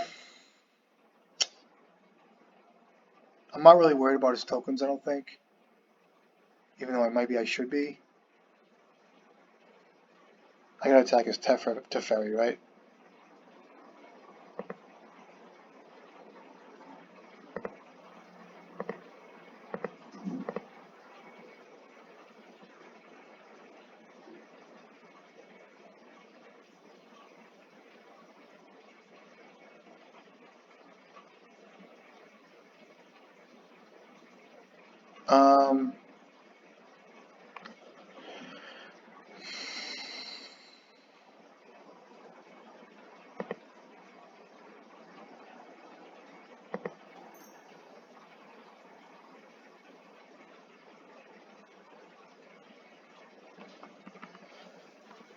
I'm not really worried about his tokens, I don't think. Even though I should be. I gotta attack his Teferi, right? Um,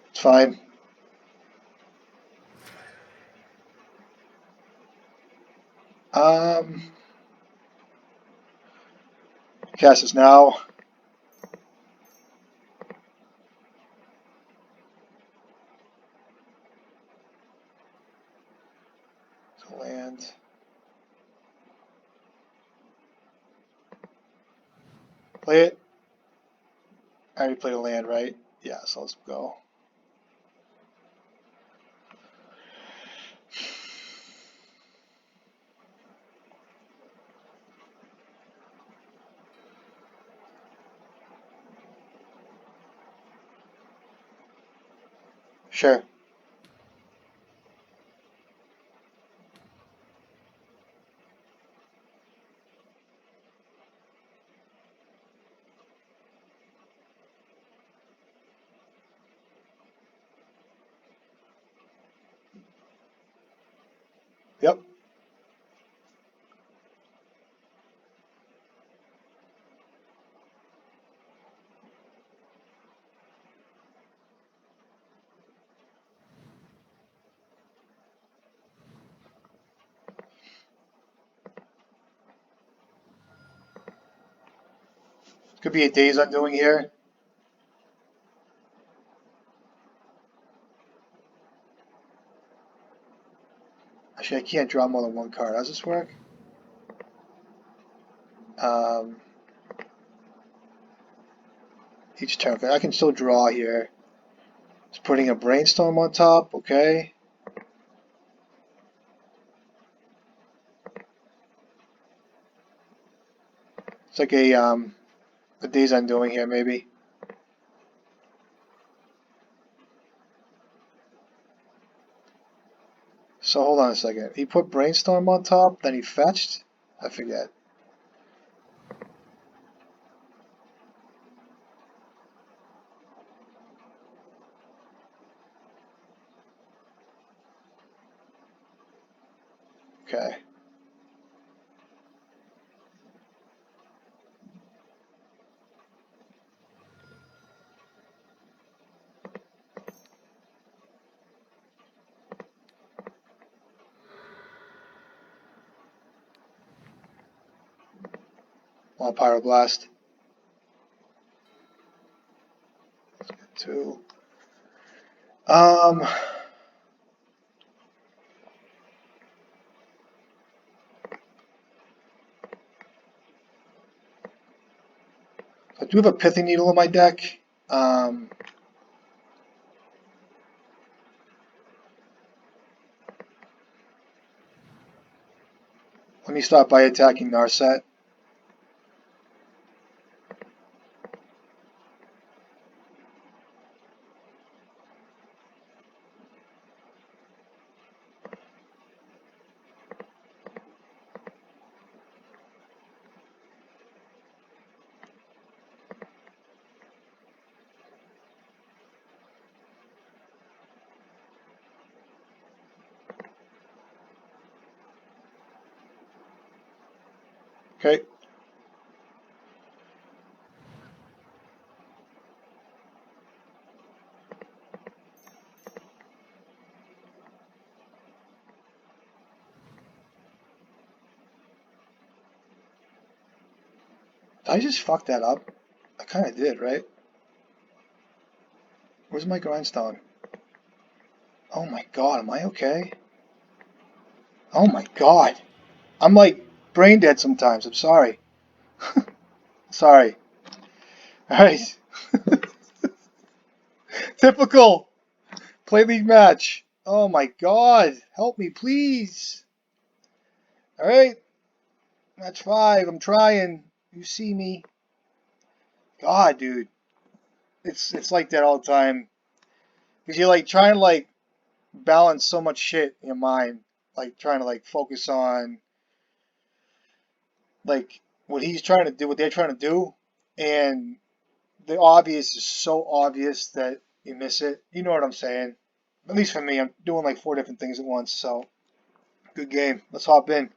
it's fine. Um, Cast is now. So land. Play it. I already played a land, right? Yeah, so let's go. Sure. Yep. Could be a Days Undoing here. Actually, I can't draw more than one card. How does this work? Um, each turn. Okay, I can still draw here. Just putting a Brainstorm on top. Okay. It's like a Days Undoing here, maybe. So hold on a second. He put Brainstorm on top, then he fetched? I forget. Okay. Well, Pyroblast. Two. I do have a Pithing Needle in my deck. Um, Let me start by attacking Narset. Okay. Did I just fuck that up? I kind of did, right? Where's my grindstone? Oh my god, am I okay? Oh my god. I'm like brain dead sometimes. I'm sorry. Sorry. Alright. Typical. Play league match. Oh my god. Help me, please. Alright. Match 5. I'm trying. You see me. God, dude. It's like that all the time. Because you're like trying to like balance so much shit in your mind. Like trying to like focus on like what he's trying to do, what they're trying to do. And the obvious is so obvious that you miss it. You know what I'm saying? At least for me, I'm doing like 4 different things at once. So, good game. Let's hop in.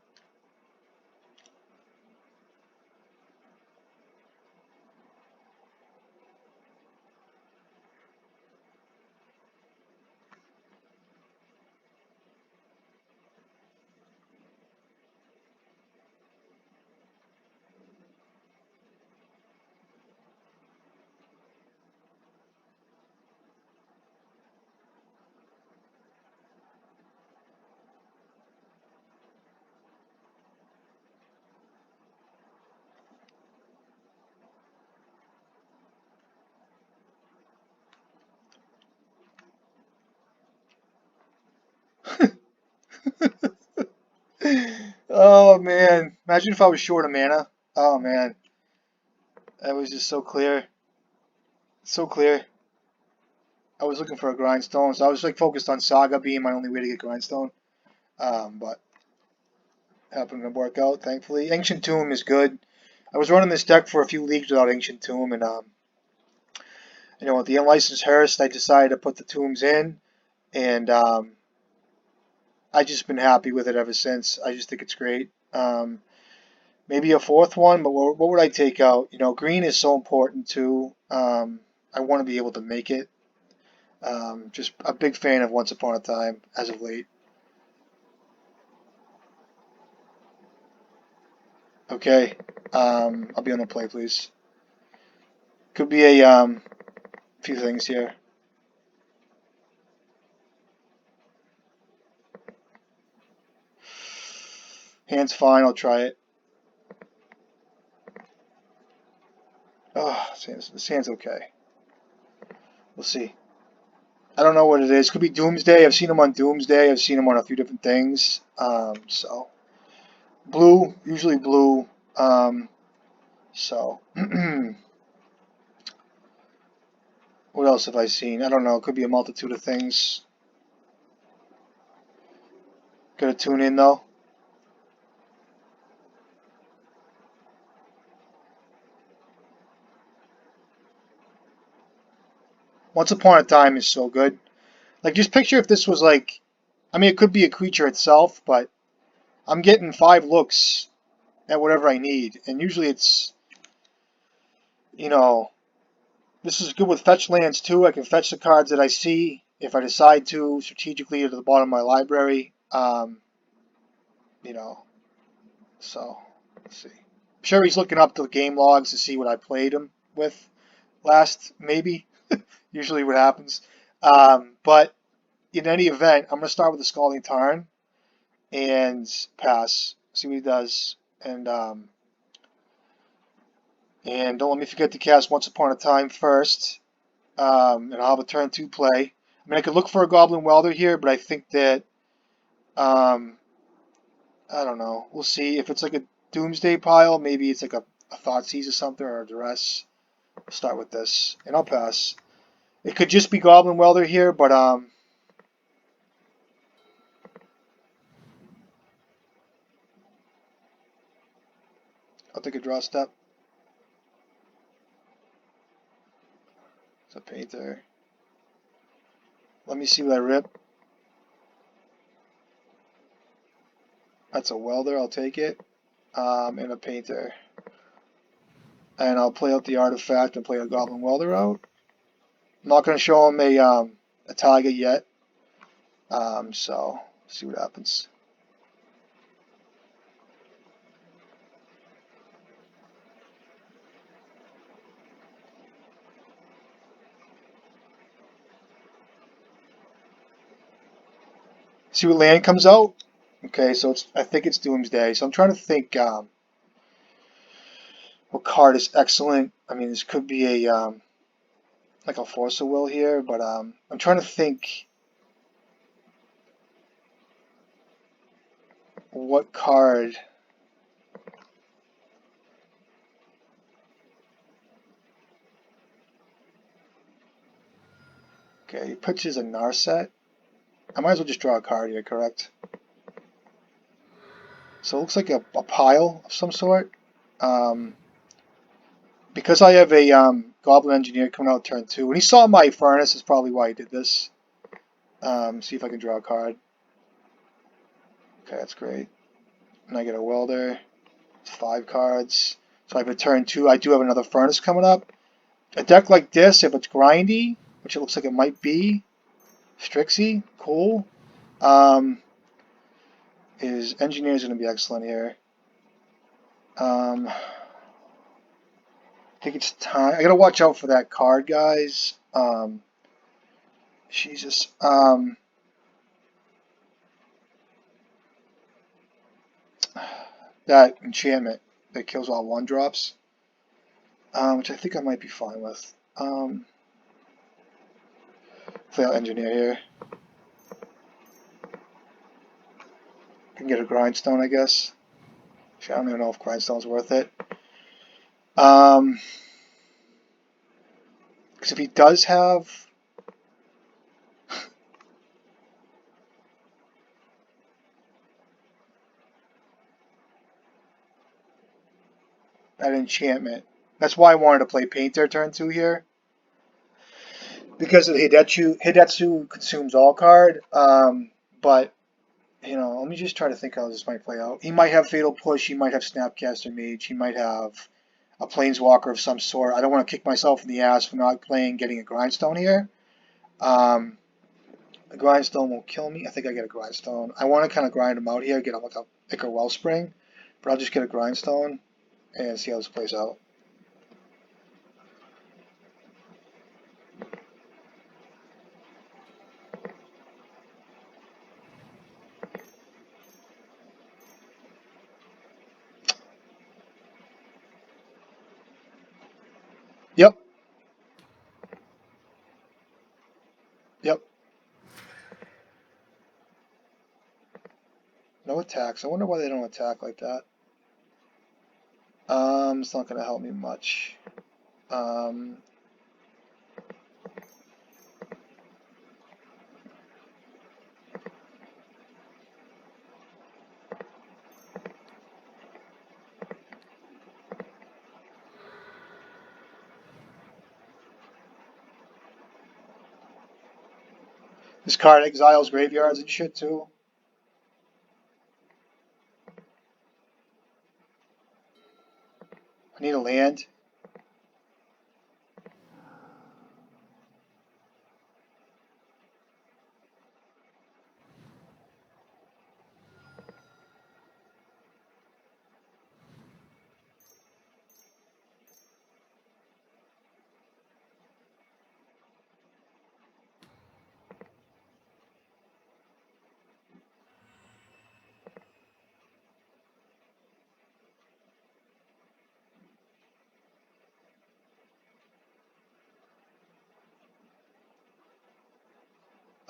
Oh man, imagine if I was short of mana. Oh man, that was just so clear, so clear. I was looking for a grindstone, so I was like focused on Saga being my only way to get grindstone. But happened to work out, thankfully. Ancient Tomb is good. I was running this deck for a few leagues without Ancient Tomb, and with the Unlicensed Hearse, I decided to put the tombs in, and I just been happy with it ever since. I just think it's great. Maybe a fourth one, but what would I take out? Green is so important too. I want to be able to make it. Just a big fan of Once Upon a Time as of late. Okay, I'll be on the play, please. Could be a few things here. Hand's fine. I'll try it. Oh, this hand's okay. We'll see. I don't know what it is. Could be Doomsday. I've seen him on Doomsday. I've seen him on a few different things. So blue, usually blue. So what else have I seen? I don't know. It could be a multitude of things. Gotta tune in though. Once Upon a Time is so good. Like, just picture if this was like, I mean, it could be a creature itself, but I'm getting 5 looks at whatever I need, and usually it's, you know, this is good with fetch lands too. I can fetch the cards that I see if I decide to strategically to the bottom of my library. You know, so let's see. I'm sure he's looking up the game logs to see what I played him with last, maybe. Usually what happens. But in any event, I'm going to start with the Scalding Tarn and pass. See what he does. And don't let me forget to cast Once Upon a Time first. And I'll have a turn 2 play. I mean, I could look for a Goblin Welder here, but I think that, I don't know. We'll see. If it's like a Doomsday pile, maybe it's like a Thoughtseize or something, or a Duress. I'll start with this, and I'll pass. It could just be Goblin Welder here, but I'll take a draw step. It's a Painter. Let me see what I rip. That's a Welder, I'll take it. And a Painter. And I'll play out the Artifact and play a Goblin Welder out. I'm not going to show him a target yet. So, see what happens. See what land comes out? Okay, so I think it's Doomsday. So I'm trying to think what card is excellent. I mean, this could be a like a Force of Will here, but I'm trying to think what card. Okay, he pitches a Narset. I might as well just draw a card here, correct? So it looks like a pile of some sort. Because I have a Goblin Engineer coming out turn 2. When he saw my Furnace, is probably why he did this. See if I can draw a card. Okay, that's great. And I get a Welder. It's 5 cards. So I have a turn 2. I do have another Furnace coming up. A deck like this, if it's grindy, which it looks like it might be, Strixie, cool. His Engineer is going to be excellent here. I think it's time. I gotta watch out for that card, guys. Jesus. That enchantment that kills all 1-drops, which I think I might be fine with. Play out Engineer here. Can get a Grindstone, I guess. Actually, I don't even know if Grindstone's worth it. Because if he does have that enchantment, that's why I wanted to play Painter turn 2 here. Because of the Hidetsu consumes all card. But you know, let me just try to think how this might play out. He might have Fatal Push, he might have Snapcaster Mage, he might have a Planeswalker of some sort. I don't want to kick myself in the ass for not getting a Grindstone here. A Grindstone will kill me. I think I get a Grindstone. I want to kind of grind him out here, get him like a Ichor Wellspring, but I'll just get a Grindstone and see how this plays out. No attacks. I wonder why they don't attack like that. It's not going to help me much. Um, this card exiles graveyards and shit too. I need a land.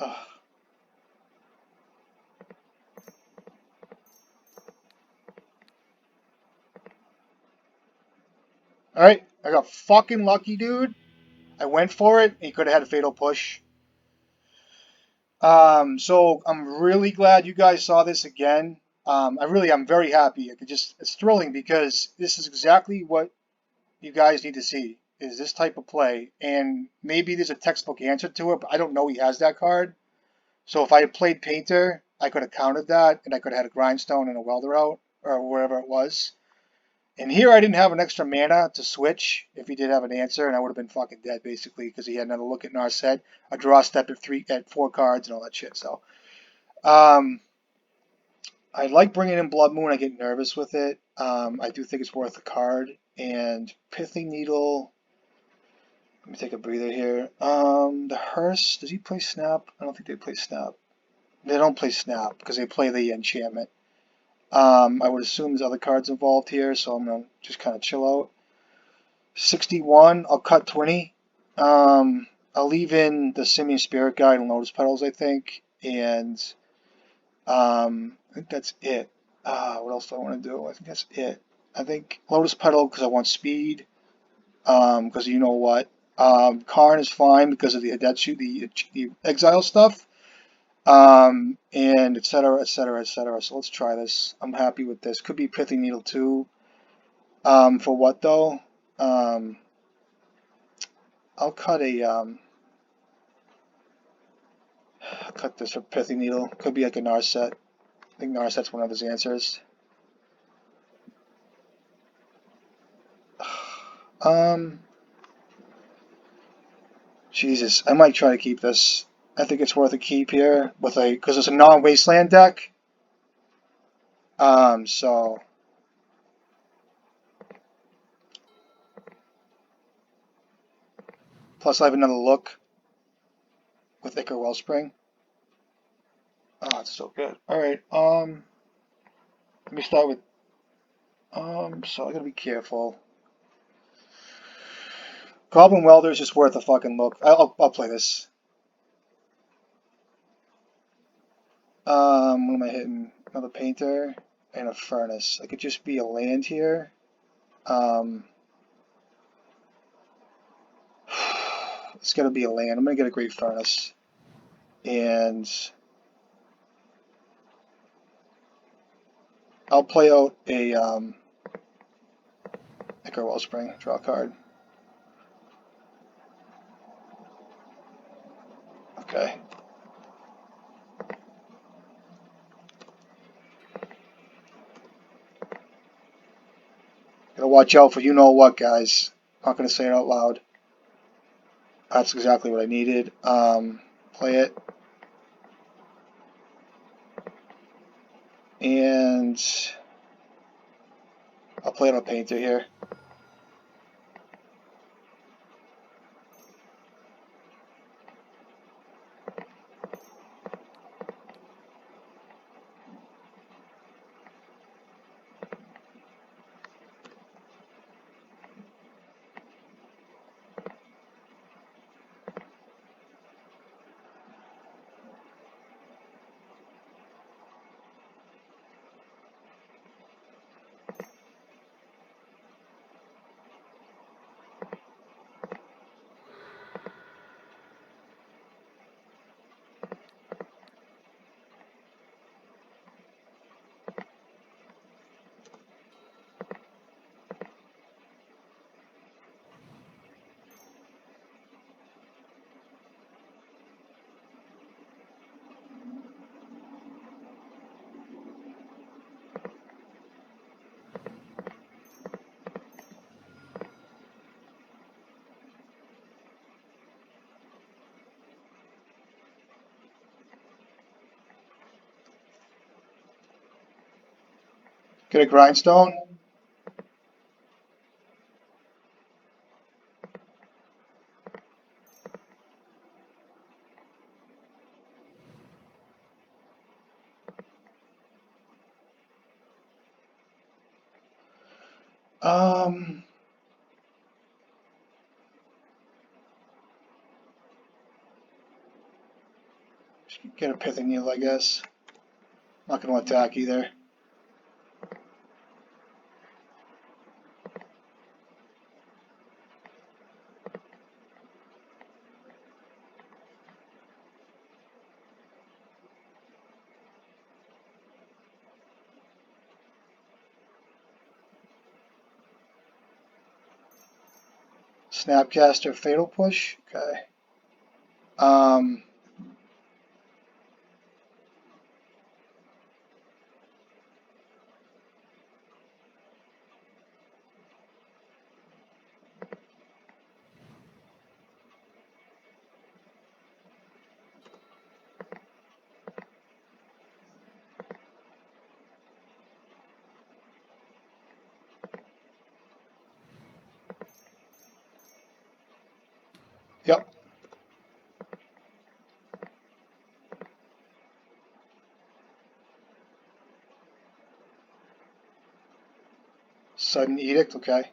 Ugh. Alright, I got fucking lucky, dude. I went for it, and he could have had a fatal push. So I'm really glad you guys saw this again. I'm very happy. It's thrilling because this is exactly what you guys need to see, is this type of play. And maybe there's a textbook answer to it, but I don't know he has that card. So if I had played Painter, I could have countered that, and I could have had a Grindstone and a Welder out, or wherever it was. And here I didn't have an extra mana to switch if he did have an answer, and I would have been fucking dead basically because he had another look at Narset, a draw step at 4 cards and all that shit. So I like bringing in Blood Moon. I get nervous with it. I do think it's worth a card. And Pithing Needle. Let me take a breather here. The Hearse. Does he play Snap? I don't think they play Snap. They don't play Snap because they play the enchantment. I would assume there's other cards involved here, so I'm gonna just kind of chill out. 61, I'll cut 20. I'll leave in the Simian Spirit Guide and Lotus Petals, I think. And I think that's it. What else do I want to do? I think that's it. I think Lotus Petal because I want speed. Because you know what? Karn is fine because of the Adetsu, the exile stuff. And etc. etc. etc. So let's try this. I'm happy with this. Could be Pithing Needle too. For what though? I'll cut cut this for Pithing Needle. Could be like a Narset. I think Narset's one of his answers. Jesus, I might try to keep this. I think it's worth a keep here because it's a non-wasteland deck. So plus I have another look with Ichor Wellspring. Oh, it's so good. All right. Let me start with. So I gotta be careful. Goblin Welder is just worth a fucking look. I'll play this. What am I hitting? Another Painter and a Furnace. I could just be a land here. It's gonna be a land. I'm gonna get a Great Furnace. And I'll play out a Ichor Wellspring, draw a card. Okay. Gotta watch out for you know what, guys. Not gonna say it out loud. That's exactly what I needed. Play it. And I'll play on a Painter here. Get a grindstone. Um, get a pithing needle, I guess. Not gonna attack either. Snapcaster Fatal Push. Okay. Um, yep. Sudden Edict. Okay.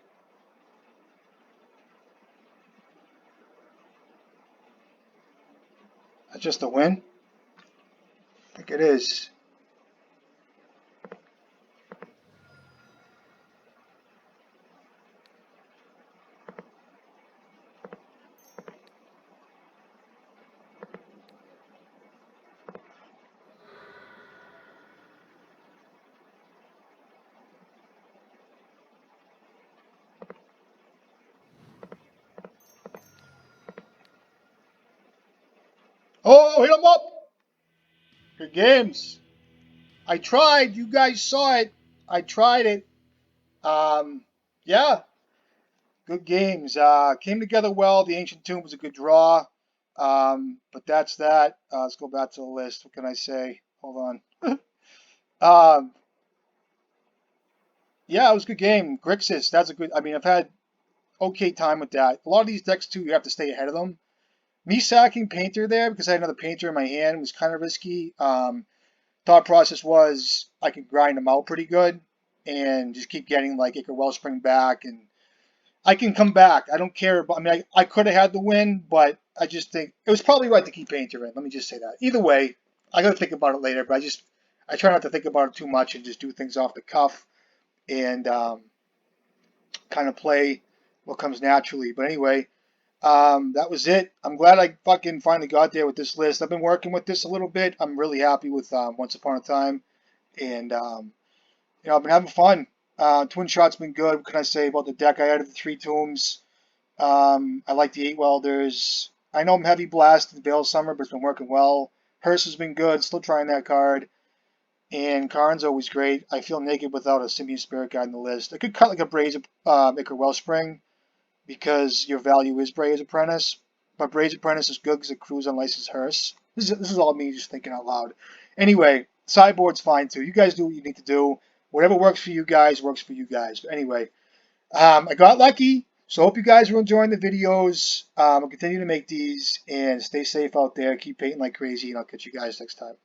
That's just a win. I think it is. Oh, hit him up. Good games. I tried. You guys saw it. I tried it. Um, yeah, good games. Came together well. The Ancient Tomb was a good draw. But that's that. Let's go back to the list. What can I say? Hold on. um, yeah, it was a good game. Grixis, that's a good. I mean, I've had okay time with that. A lot of these decks too, you have to stay ahead of them. Me sacking Painter there because I had another Painter in my hand was kind of risky. Thought process was I could grind them out pretty good and just keep getting like Icar Wellspring back, and I can come back. I don't care. I mean, I could have had the win, but I just think it was probably right to keep Painter in. Let me just say that. Either way, I got to think about it later, but I try not to think about it too much and just do things off the cuff and kind of play what comes naturally. But anyway, that was it. I'm glad I fucking finally got there with this list. I've been working with this a little bit. I'm really happy with Once Upon a Time, and I've been having fun. Twin Shot's been good. What can I say about the deck? I added the 3 tombs. I like the 8 welders. I know I'm heavy blasted Veil Summer, but it's been working well. Hearse has been good. Still trying that card. And Karn's always great. I feel naked without a Simian Spirit Guide in the list. I could cut like a Braze Icar Wellspring because your value is Braze Apprentice. But Braze Apprentice is good because it crews on Licensed Hearse. This is all me just thinking out loud. Anyway, sideboard's fine too. You guys do what you need to do. Whatever works for you guys works for you guys. But anyway, I got lucky. So hope you guys are enjoying the videos. I'll continue to make these and stay safe out there. Keep painting like crazy, and I'll catch you guys next time.